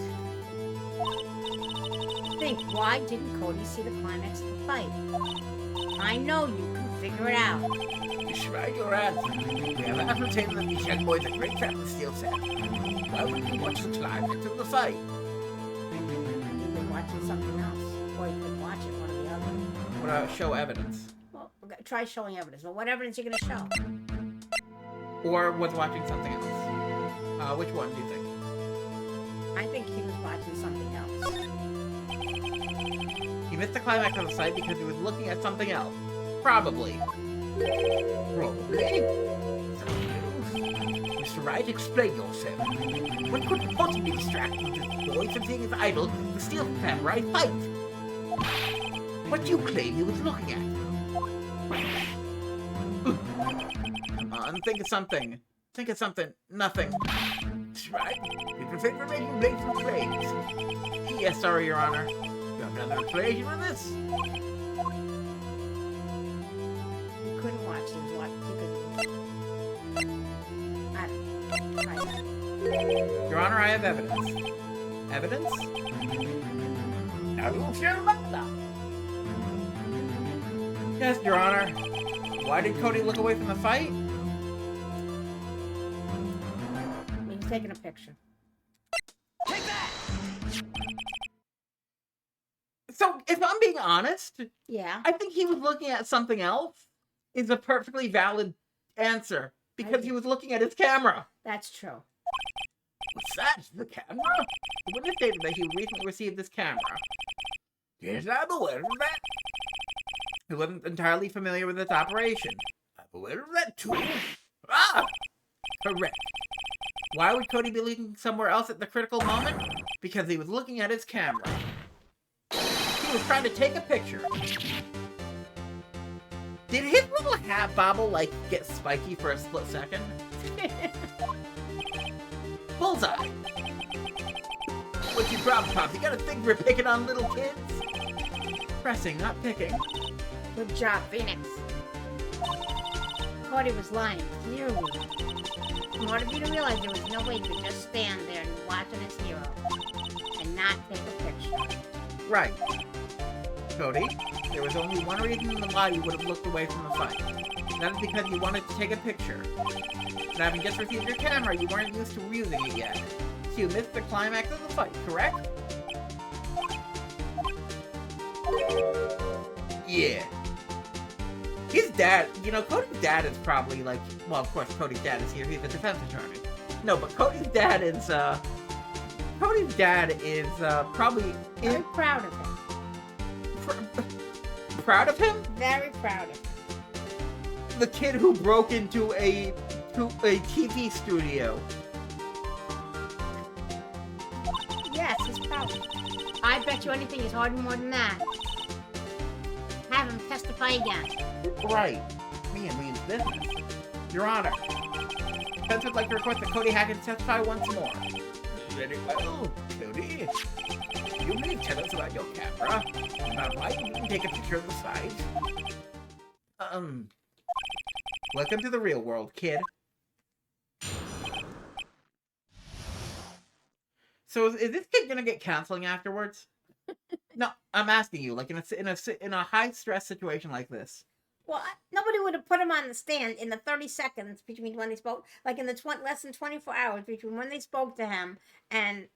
Think, why didn't Cody see the climax of the fight? I know you can figure it out. Mr. Wright, your answer. We have ascertained that these young boys are great fans of Steel Samurai. Why would you watch the climax of the fight? You've been watching something else, or you could watch it, one or the other. What about show evidence? Well, try showing evidence. Well, what evidence are you going to show? Or was watching something else? Which one do you think? I think he was watching something else. He missed the climax of the fight because he was looking at something else. Probably. Probably. Mr. Wright, explain yourself. What could possibly distract this boy from seeing his idol, the Steel Samurai, fight? What do you claim he was looking at? Come on, think of something. Think of something. Nothing. Mr. Wright, it's a favor making blatant claims. Yes, sorry, Your Honor. You have another explanation for this? He couldn't watch. He was watching. He couldn't. I don't know. Try that. Your Honor, I have evidence. Evidence? Now you share about that. Yes, Your Honor. Why did Cody look away from the fight? He was taking a picture. Take that! So, if I'm being honest, Yeah. I think he was looking at something else is a perfectly valid answer because he was looking at his camera. That's true. What's that? The camera? The witness stated that he recently received this camera. Yes, I'm aware of that. He wasn't entirely familiar with its operation. I'm aware of that too. Ah! Correct. Why would Cody be looking somewhere else at the critical moment? Because he was looking at his camera. He was trying to take a picture. Did his little hat bobble, like, get spiky for a split second? Bullseye! What's your problem, Pops? You got a thing for picking on little kids? Pressing, not picking. Good job, Phoenix. Cody was lying, clearly. In order for you to realize there was no way you could just stand there and watch his hero and not take a picture. Right. Cody, there was only one reason why you would have looked away from the fight. That is because you wanted to take a picture. But having just received your camera, you weren't used to using it yet. So you missed the climax of the fight, correct? Yeah. His dad, you know, Cody's dad is probably like, well, of course, Cody's dad is here. He's a defense attorney. No, but Cody's dad is probably Very proud of him. Proud of him? Very proud of him. The kid who broke into a TV studio. Yes, he's proud of him. I bet you anything he's hardly more than that. Have him testify again. Right. Me means business. Your Honor, defense would like to request that Cody Hackett testify once more. Very well, Cody. You may tell us about your camera, about why you didn't take a picture of the side. Welcome to the real world, kid. So is this kid gonna get counseling afterwards? No, I'm asking you, like in a high stress situation like this. Well, nobody would have put him on the stand in the 30 seconds between when they spoke, like in the less than 24 hours between when they spoke to him and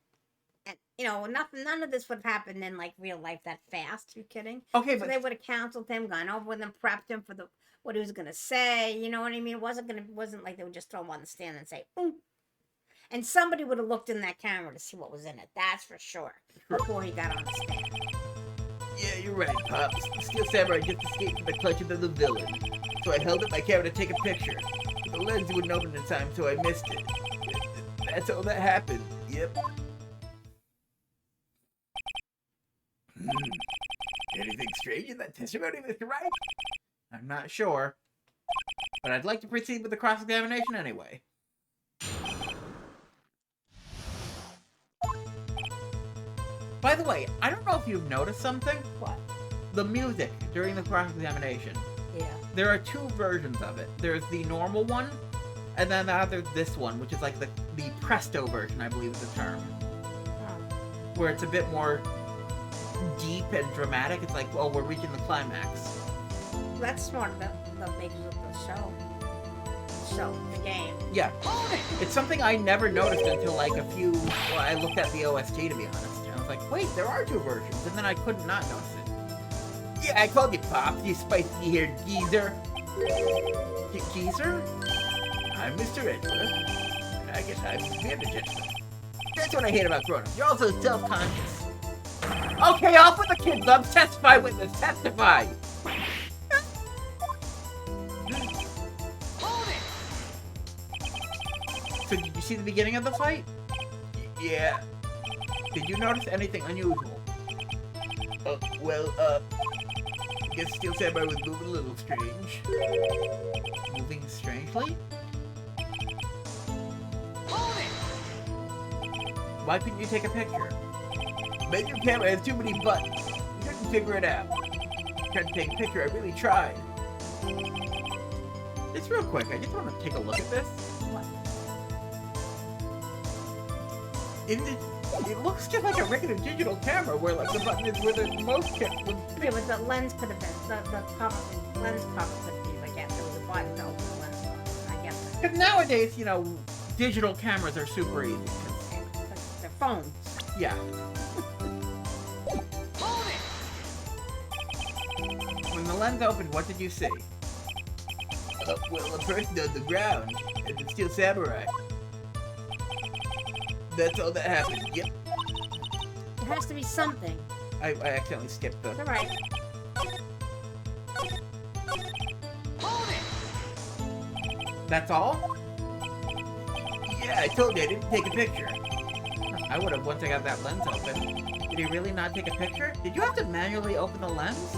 you know, none of this would have happened in like real life that fast. You kidding? Okay, So but they would have counseled him, gone over with him, prepped him for what he was gonna say. You know what I mean? It wasn't like they would just throw him on the stand and say, "Ooh." And somebody would have looked in that camera to see what was in it. That's for sure. Before he got on the stand. Yeah, you're right, Pops. The Steel Samurai just escaped from the clutches of the villain. So I held up my camera to take a picture. But the lens wouldn't open in time, so I missed it. That's all that happened. Yep. Anything strange in that testimony, Mr. Wright? I'm not sure. But I'd like to proceed with the cross-examination anyway. By the way, I don't know if you've noticed something. What? The music during the cross-examination. Yeah. There are two versions of it. There's the normal one, and then there's this one, which is like the presto version, I believe is the term. Oh. Where it's a bit more deep and dramatic. It's like, oh, we're reaching the climax. That's smart of the makers of the show. The game. Yeah. It's something I never noticed until like I looked at the OST, to be honest. And I was like, wait, there are two versions. And then I could not notice it. Yeah, I called you Pops, you spicy-haired geezer. Geezer? I'm Mr. Edward. I guess I'm the other gentleman. That's what I hate about grown-ups. You're also self-conscious. Okay, off with the kid gloves. Testify, witness. Testify. So did you see the beginning of the fight? Yeah. Did you notice anything unusual? I guess Steel Samurai was moving a little strange. Moving strangely? Why couldn't you take a picture? My new camera has too many buttons. I couldn't figure it out. Tried to take a picture, I really tried. Just real quick, I just want to take a look at this. What? It looks just like a regular digital camera, where like the button is where the most Yeah, but the lens could have been the cover. Lens cover could be. I guess there was a button to open the lens cover. I guess. Because nowadays, you know, digital cameras are super easy. Because they're phones. Yeah. When the lens opened, what did you see? Well, a person on the ground, and the Steel Samurai. That's all that happened. Yep. There has to be something. I accidentally skipped the... It's all right. That's all? Yeah, I told you I didn't take a picture. I would have once I got that lens open. Did he really not take a picture? Did you have to manually open the lens?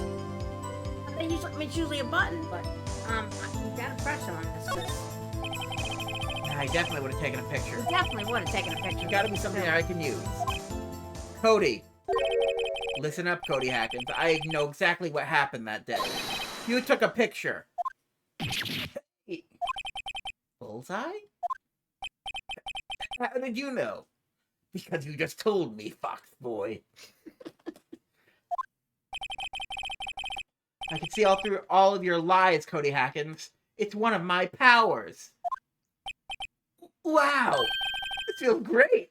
It's usually a button, but we got a pressure on this. 'Cause I definitely would have taken a picture. we definitely would have taken a picture. There's gotta be something that I can use. Cody. Listen up, Cody Hackins. I know exactly what happened that day. You took a picture. Bullseye? How did you know? Because you just told me, Fox Boy. I can see all through all of your lies, Cody Hackins. It's one of my powers. Wow! This feels great!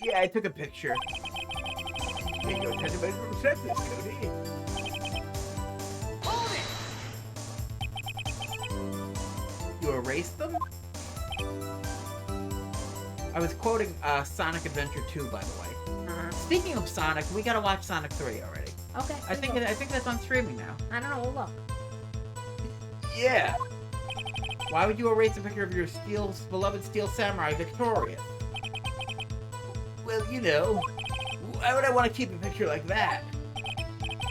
Yeah, I took a picture. Can't go touch about it from Cody. You erased them? I was quoting Sonic Adventure 2, by the way. Speaking of Sonic, we gotta watch Sonic 3 already. Okay. I think that's on streaming now. I don't know. We'll look. Yeah. Why would you erase a picture of your beloved Steel Samurai Victorious? Well, you know, why would I want to keep a picture like that?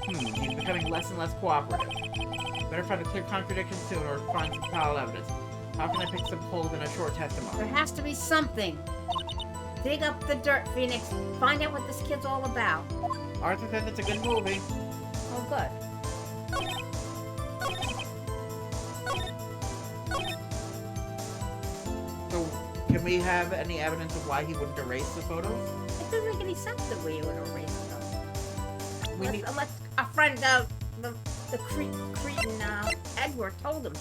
He's becoming less and less cooperative. Better find a clear contradiction soon or find some solid evidence. How can I pick some holes in a short There testimony? has to be something. Dig up the dirt, Phoenix. Find out what this kid's all about. Arthur says it's a good movie. Oh, good. So, can we have any evidence of why he wouldn't erase the photos? It doesn't make any sense the way you would erase them. We need... Unless a friend, the Cretan Edward told him to.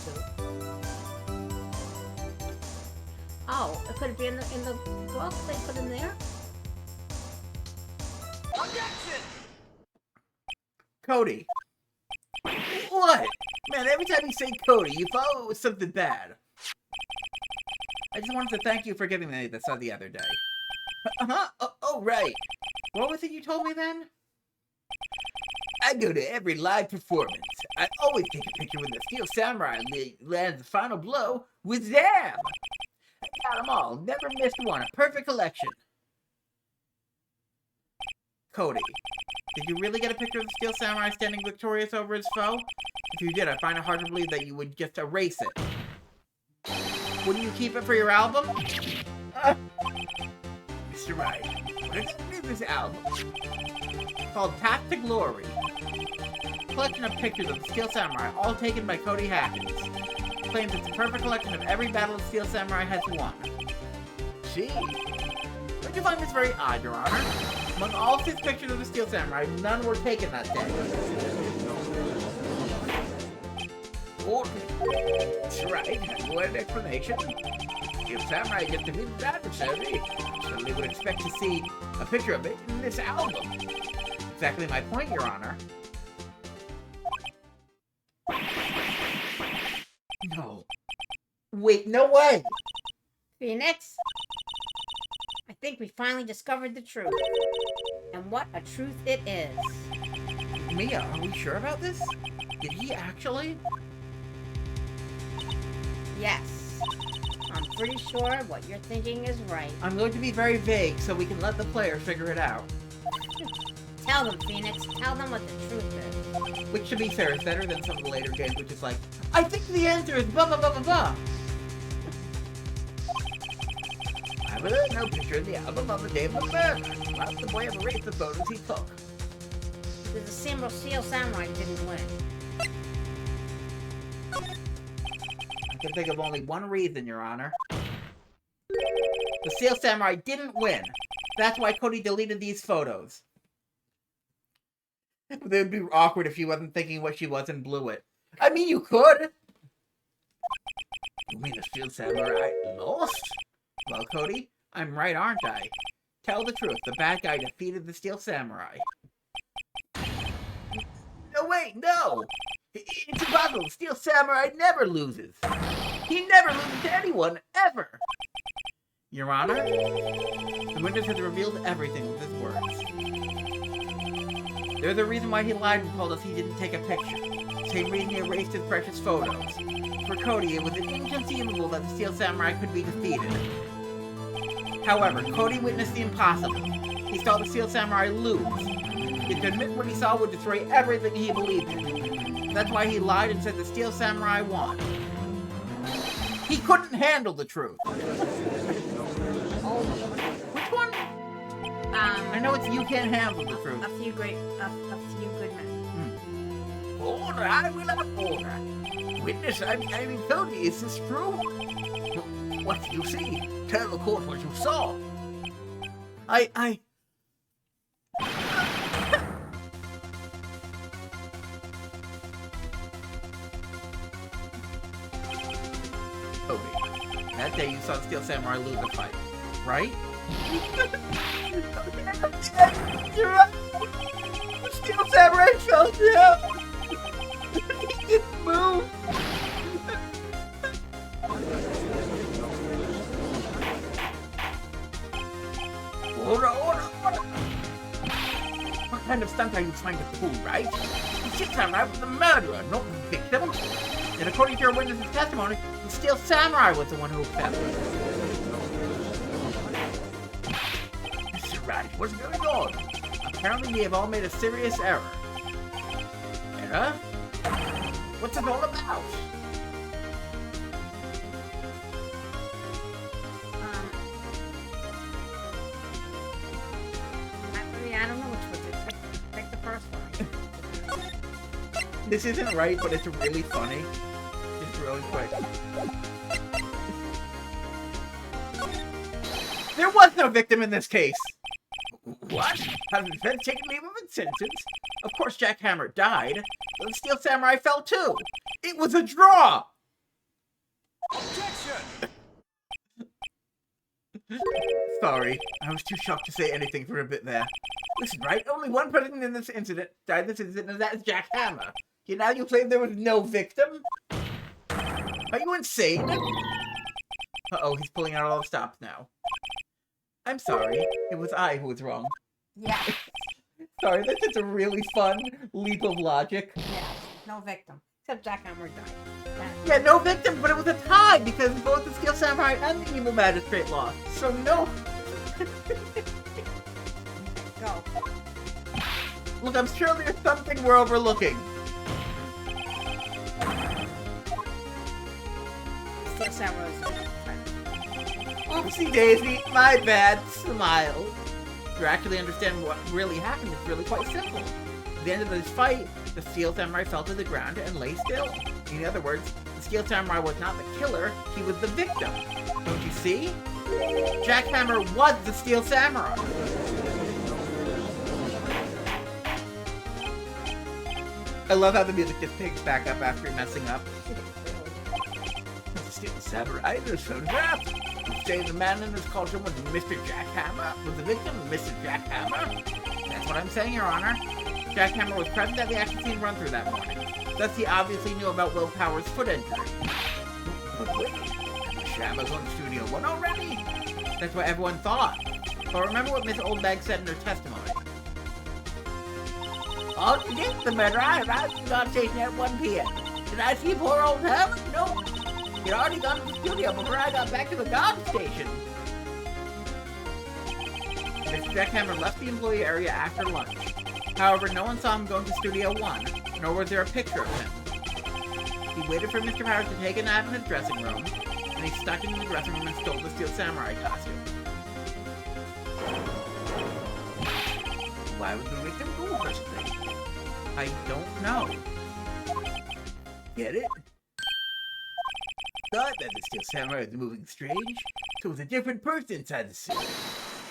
Oh, it could be in the book they put in there. Objection! Cody. What? Man, every time you say Cody, you follow it with something bad. I just wanted to thank you for giving me this the other day. Uh-huh. Oh, right. What was it you told me then? I go to every live performance. I always take a picture when the Steel Samurai lands the final blow with Zam. I got them all. Never missed one. A perfect collection. Cody, did you really get a picture of the Steel Samurai standing victorious over his foe? If you did, I find it hard to believe that you would just erase it. Wouldn't you keep it for your album? Mr. Wright, what is the name of this album? Called Path to Glory. Collection of pictures of the Steel Samurai, all taken by Cody Hackins. Claims it's a perfect collection of every battle the Steel Samurai has won. Gee. Don't you find this very odd, Your Honor? Among all 6 pictures of the Steel Samurai, none were taken that day. That's right. What an explanation. Steel Samurai gets to be the adversary. Certainly would expect to see a picture of it in this album. Exactly my point, Your Honor. No. Wait, no way! Phoenix, I think we finally discovered the truth. And what a truth it is. Mia, are we sure about this? Did he actually? Yes. I'm pretty sure what you're thinking is right. I'm going to be very vague so we can let the player figure it out. Tell them, Phoenix. Tell them what the truth is. Which, to be fair, is better than some of the later games, which is like, I think the answer is blah blah blah blah blah. I will no picture in the album of the day of the murder. Whilst the boy erased the photos he took. There's a symbol Steel Samurai didn't win. I can think of only one reason, Your Honor. The Steel Samurai didn't win. That's why Cody deleted these photos. It would be awkward if she wasn't thinking what she was and blew it. I mean, you could. You mean the Steel Samurai lost? Well, Cody, I'm right, aren't I? Tell the truth. The bad guy defeated the Steel Samurai. No, wait, no! It's impossible. Steel Samurai never loses. He never loses to anyone, ever. Your Honor, the witness has revealed everything with his words. There's a reason why he lied and told us he didn't take a picture. Same reason he erased his precious photos. For Cody, it was inconceivable that the Steel Samurai could be defeated. However, Cody witnessed the impossible. He saw the Steel Samurai lose. Yet to admit what he saw would destroy everything he believed in. That's why he lied and said the Steel Samurai won. He couldn't handle the truth. Which one? I know it's you can't handle the truth. A few good men. Order, I will have order. Witness, I mean, Cody, is this true? What did you see? Tell the court what you saw. Cody, that day you saw the Steel Samurai lose a fight, right? You're right. The Steel Samurai fell down. He didn't move. Order. What kind of stunt are you trying to pull, right? The Steel Samurai was the murderer, not the victim. And according to your witness's testimony, the Steel Samurai was the one who fell. Mr. Wright, what's going on? Apparently we have all made a serious error. Error? What's it all about? I don't know which one to pick the first one. This isn't right, but it's really funny. Just really quick. There was no victim in this case! What? Have the defense taken leave of its sentence? Of course Jack Hammer died, but the Steel Samurai fell too! It was a draw! Objection! Sorry, I was too shocked to say anything for a bit there. Listen, Wright, only one person in this incident died in this incident, and that's Jack Hammer. Now you claim there was no victim? Are you insane? Uh-oh, he's pulling out all the stops now. I'm sorry. It was I who was wrong. Yeah. Sorry, that's just a really fun leap of logic. Yeah. No victim. Except Jackhammer died. Yeah, no victim, but it was a tie because both the Steel Samurai and the Evil Magistrate lost. So no. Go. Look, I'm sure there's something we're overlooking. Steel Samurai was the Oopsie daisy, my bad. Smile. To actually understand what really happened, it's really quite simple. At the end of this fight, the Steel Samurai fell to the ground and lay still. In other words, the Steel Samurai was not the killer, he was the victim. Don't you see? Jackhammer was the Steel Samurai. I love how the music just picks back up after messing up. The Steel Samurai in this photograph. You say the man in this culture was Mr. Jackhammer? Was the victim Mr. Jackhammer? That's what I'm saying, Your Honor. Jackhammer was present at the action scene run-through that morning. Thus, he obviously knew about Will Power's foot injury. But wait, Shammer's on Studio 1 already? That's what everyone thought. But remember what Miss Oldbag said in her testimony. All to get the murder, I arrived at the guard station at 1 p.m. Did I see poor old Herman? No. He'd already gone to the studio before I got back to the guard station. Mr. Jackhammer left the employee area after lunch. However, no one saw him going to Studio 1, nor was there a picture of him. He waited for Mr. Powers to take a nap in his dressing room, and he stuck into the dressing room and stole the Steel Samurai costume. Why would the victim go such a thing? I don't know. Get it? Thought that the Steel Samurai was moving strange, so it was a different person inside the suit.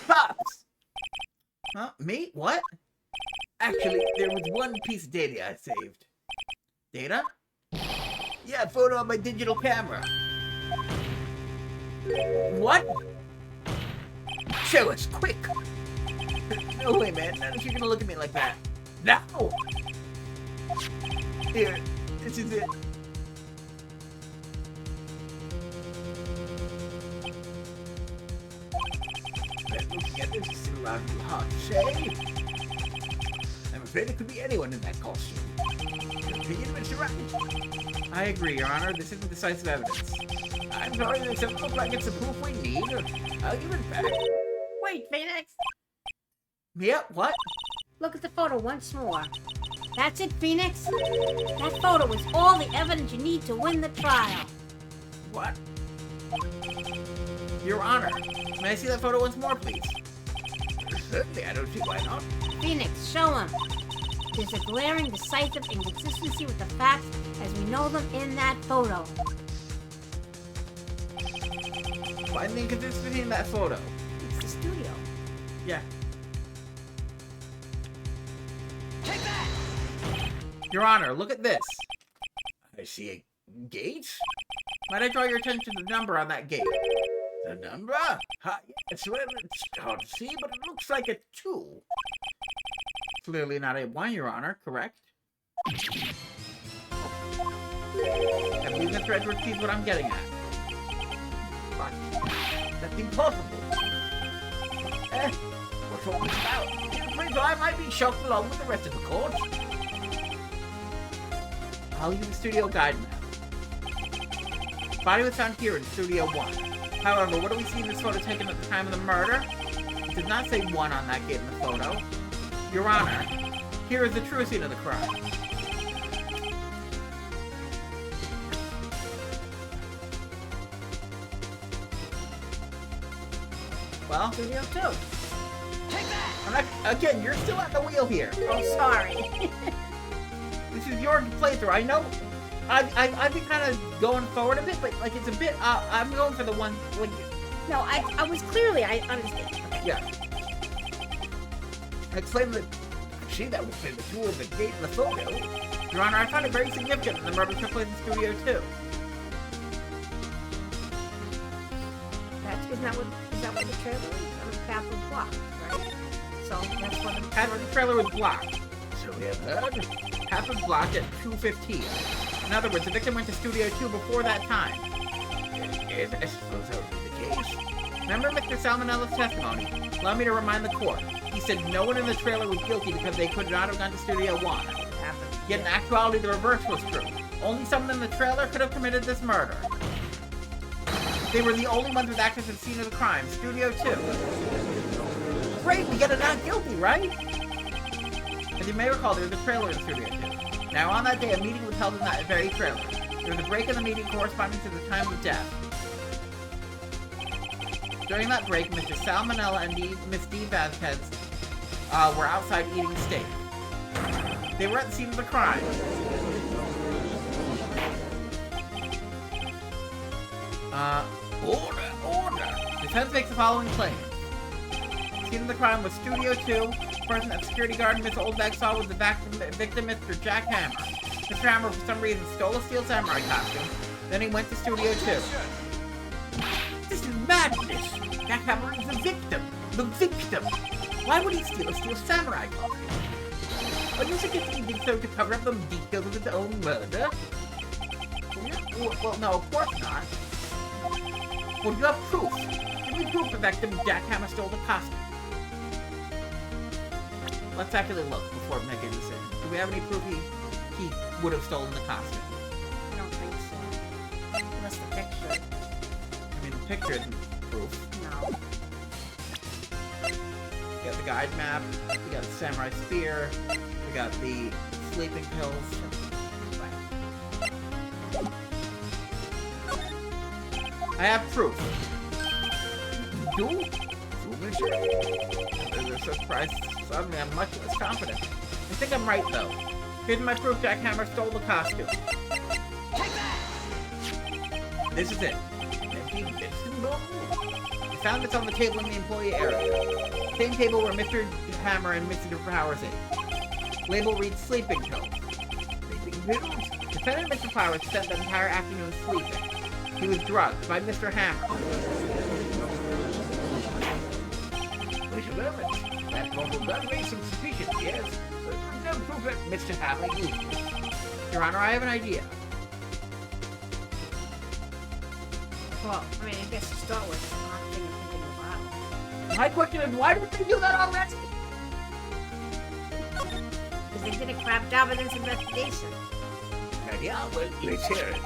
Pops! Huh? Me? What? Actually, there was one piece of data I saved. Data? Yeah, a photo on my digital camera. What? Show us, quick! No way, man. None of you gonna look at me like that. Now! Here, this is it. Looking at this, it's still around too hard to say. I'm afraid it could be anyone in that costume. Your opinion, Mr. Wright? I agree, Your Honor. This isn't decisive evidence. I'm sorry, this doesn't look like it's the proof we need. I'll give it back. Wait, Phoenix. Yeah, what? Look at the photo once more. That's it, Phoenix. That photo is all the evidence you need to win the trial. What? Your Honor, may I see that photo once more, please? Certainly, I don't see why not. Phoenix, show him. There's a glaring, decisive inconsistency with the facts as we know them in that photo. Find the inconsistency in that photo. It's the studio. Yeah. Take that! Your Honor, look at this. I see a gate? Might I draw your attention to the number on that gate? The number? It's hard to see, but it looks like a 2. Clearly not a 1, Your Honor, correct? I believe Mr. Edwards sees what I'm getting at. But that's impossible. What's all this about? Please, I might be shocked along with the rest of the court. I'll use the studio guide map. Body was found here in Studio 1. However, what do we see in this photo taken at the time of the murder? It does not say 1 on that gate in the photo. Your Honor, here is the true scene of the crime. Well, Studio 2. Take that! I'm not, again, you're still at the wheel here. Oh, sorry. This is your playthrough. I know. I've been kind of going forward a bit, but like it's a bit. I'm going for the one. Like, No, I was clearly, I understand. Okay. yeah. I claim that. See, that was the 2 of the gate in the photo. Your Honor, I found it very significant that the murder took place in Studio 2. Is that what the trailer is? The path was blocked, right? So that's what the Half of the trailer was blocked. So we have heard. Half was blocked at 2:15. In other words, the victim went to Studio 2 before that time. Yes, I suppose that would be the case. Remember Mr. Salmonella's testimony? Allow me to remind the court. He said no one in the trailer was guilty because they could not have gone to Studio 1. Yet in actuality, the reverse was true. Only someone in the trailer could have committed this murder. They were the only ones with access to the scene of the crime. Studio 2. Great, we get a not guilty, right? As you may recall, there was a trailer in Studio 2. Now, on that day, a meeting was held in that very trailer. There was a break in the meeting corresponding to the time of death. During that break, Mr. Salmonella and Miss D. Vasquez were outside eating steak. They were at the scene of the crime. Order! Defense makes the following claim. The scene of the crime was Studio 2. The person that security guard Miss Oldbag saw was the victim, Mr. Jack Hammer. Mr. Hammer, for some reason, stole a steel samurai costume. Then he went to Studio 2. This is madness! Jack Hammer is the victim! The victim! Why would he steal a steel samurai costume? Are you suggesting he did so to cover up the details of his own murder? Well, no, of course not. Well, you have proof. Give me proof the victim Jack Hammer stole the costume. Let's actually look before making a decision. Do we have any proof he would have stolen the costume? I don't think so. Unless the picture. I mean, the picture isn't proof. No. We got the guide map, we got the samurai spear, we got the sleeping pills. I have proof. Do? Monsieur? They're so surprised. Suddenly, I'm much less confident. I think I'm right, though. Here's my proof Jack Hammer stole the costume. This is it. I found this on the table in the employee area. Same table where Mr. Hammer and Mr. Powers ate. Label reads sleeping pills. Sleeping pills? Defendant Mr. Powers spent the entire afternoon sleeping. He was drugged by Mr. Hammer. Wait a moment. That bottle does raise some suspicion, yes. But no proof that Mr. Hammer used it. Your Honor, I have an idea. Well, I mean, I guess to start with, I'm not thinking about it. My question is, why didn't they do that already? Because they did a crap job in this investigation. Yeah, well, let's hear it.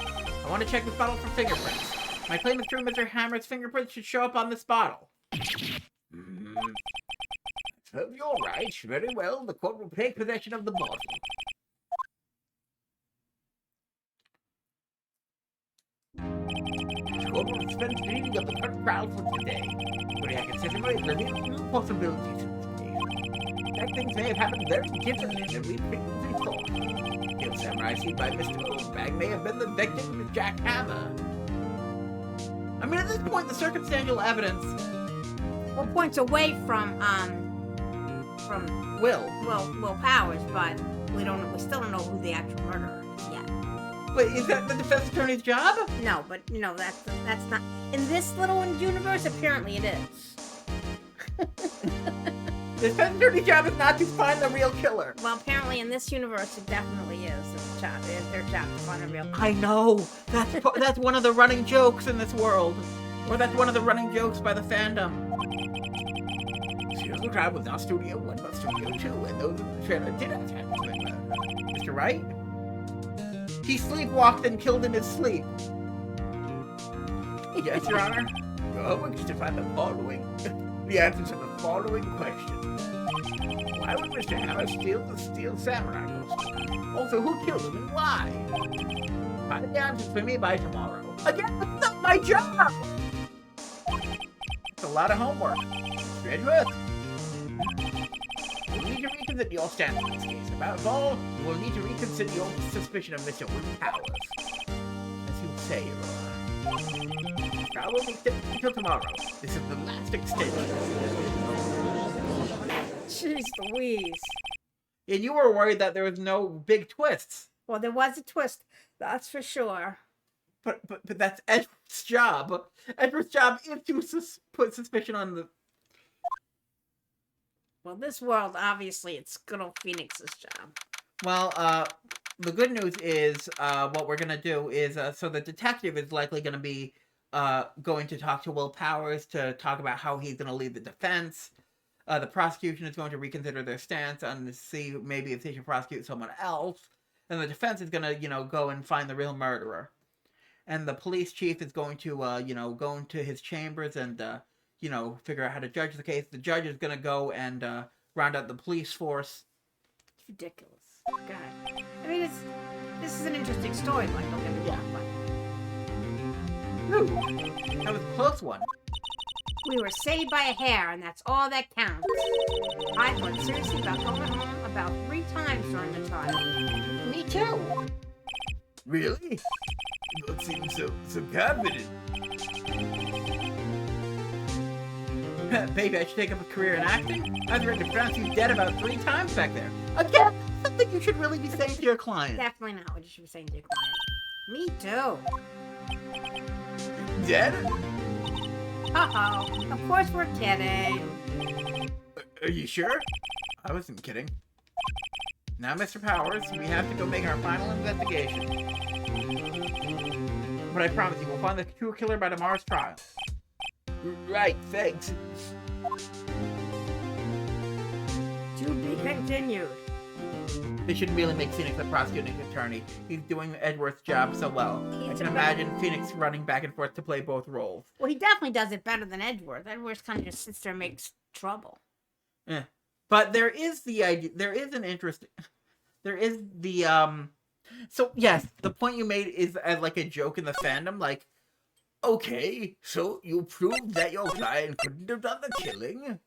I want to check this bottle for fingerprints. My claim is true. Mr. Hammer's fingerprints should show up on this bottle. So you're right. Very well. The court will take possession of the bottle. The court will dispense reading of the current trial for today. But I consider very little possibilities in this case. That things may have happened very differently than we previously thought. The samurai seen by Mr. Oldbag may have been the victim of Jack Hammer. I mean, at this point, the circumstantial evidence Well, points away from will. Will Powers, but we still don't know who the actual murderer is yet. But is that the defense attorney's job? No, but that's not in this little universe. Apparently, it is. The defense attorney's job is not to find the real killer. Well, apparently in this universe, it definitely is. It's their job to find the real killer. I know. That's one of the running jokes in this world. Or that's one of the running jokes by the fandom. Serial crime was not Studio 1, but Studio 2, and those in the trailer did have time to commit murder. Mr. Wright? He sleepwalked and killed in his sleep. Yes, Your Honor. Your work is to find the answer to the following question. Why would Mr. Hammer steal the steel samurai costume? Also, who killed him and why? Find the answers for me by tomorrow. Again, that's not my job! It's a lot of homework. Edgeworth, you'll need to reconsider your stance in this case. About all, you will need to reconsider your suspicion of Mr. Powers. As you say, Your Honor. I will be sitting until tomorrow. This is the last extension. Jeez Louise. And you were worried that there was no big twists. Well, there was a twist, that's for sure. But that's Edward's job. Edward's job is to put suspicion on the... Well, this world, obviously, it's good old Phoenix's job. Well, the good news is, what we're gonna do is, so the detective is likely gonna be, going to talk to Will Powers to talk about how he's going to lead the defense. The prosecution is going to reconsider their stance on to see maybe if they should prosecute someone else. And the defense is going to, go and find the real murderer. And the police chief is going to, go into his chambers and, figure out how to judge the case. The judge is going to go and round out the police force. It's ridiculous. God. I mean, this is an interesting storyline. Don't get me wrong. Ooh, that was a close one. We were saved by a hair, and that's all that counts. I thought seriously about going home about 3 times during the trial. Me too. Really? You don't seem so confident. Maybe I should take up a career in acting? I've heard to pronounce you dead about 3 times back there. Again, something you should really be saying to your client. Definitely not what you should be saying to your client. Me too. Dead? Uh-oh. Of course we're kidding. Are you sure? I wasn't kidding. Now, Mr. Powers, we have to go make our final investigation. But I promise you, we'll find the true killer by tomorrow's trial. Right, thanks. To be continued. They should really make Phoenix the prosecuting attorney. He's doing Edward's job so well. I can imagine Phoenix running back and forth to play both roles. Well, he definitely does it better than Edgeworth. Edgeworth kind of just sits there and makes trouble. Yeah. But there is the idea, there is the, so yes, the point you made is as like a joke in the fandom, like, Okay, so you proved that your client couldn't have done the killing?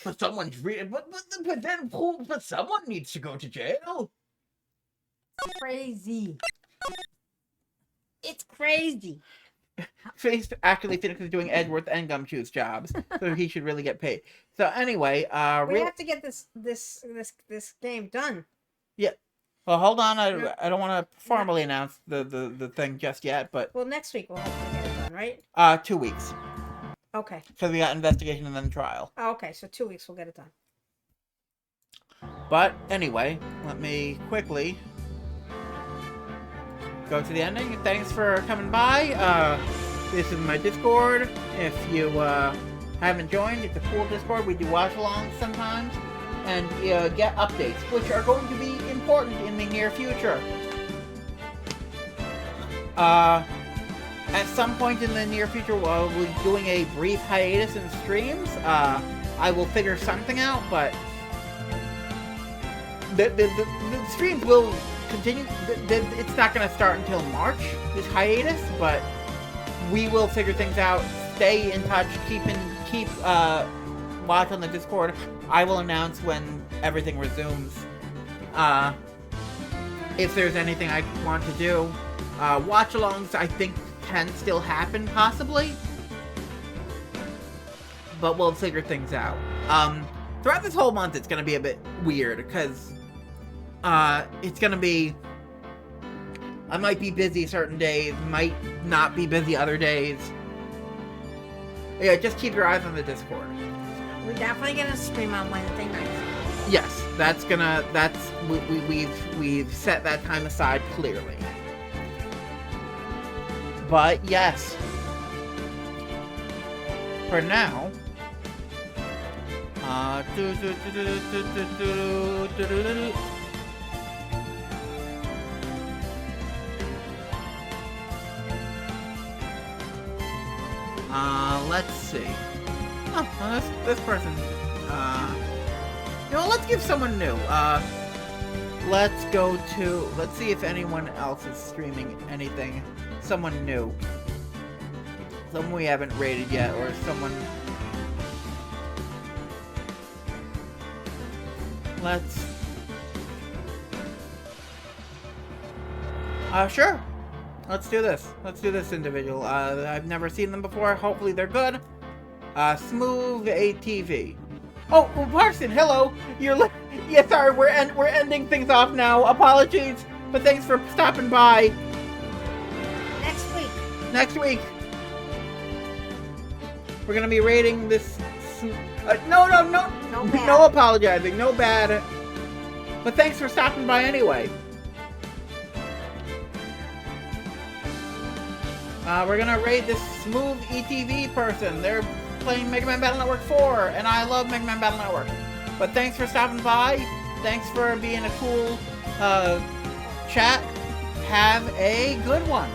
But someone's but someone needs to go to jail. Crazy. It's crazy. Actually, Phoenix is doing Edgeworth and Gumshoe's jobs, so he should really get paid. So anyway, we have to get this game done. Yeah. Well, hold on. I don't want to formally announce the thing just yet, but well, next week we'll hopefully get it done, right? 2 weeks. Okay. Because we got investigation and then trial. Oh, okay, so 2 weeks we'll get it done. But anyway, let me quickly go to the ending. Thanks for coming by. This is my Discord. If you haven't joined, it's a cool Discord. We do watch-alongs sometimes. And get updates, which are going to be important in the near future. At some point in the near future, we'll be doing a brief hiatus in streams. I will figure something out, but the streams will continue. It's not going to start until March, this hiatus, but we will figure things out. Stay in touch. Keep watch on the Discord. I will announce when everything resumes. If there's anything I want to do. Watch-alongs, I think, can still happen, possibly. But we'll figure things out. Throughout this whole month, it's going to be a bit weird, because it's going to be... I might be busy certain days, might not be busy other days. Yeah, just keep your eyes on the Discord. We're definitely gonna stream on Wednesday night. Yes, we've set that time aside clearly. But yes, for now, let's see. Oh, well, this person, let's give someone new. Let's see if anyone else is streaming anything. Someone new. Someone we haven't rated yet, or someone... Sure. Let's do this. Let's do this individual. I've never seen them before. Hopefully they're good. Smooth ATV. Oh, Parson, hello. Yeah, sorry, we're ending things off now. Apologies, but thanks for stopping by. Next week. We're gonna be rating this. No apologizing, no bad. But thanks for stopping by anyway. We're gonna rate this smooth ETV person. They're playing Mega Man Battle Network 4, and I love Mega Man Battle Network. But thanks for stopping by. Thanks for being a cool chat. Have a good one.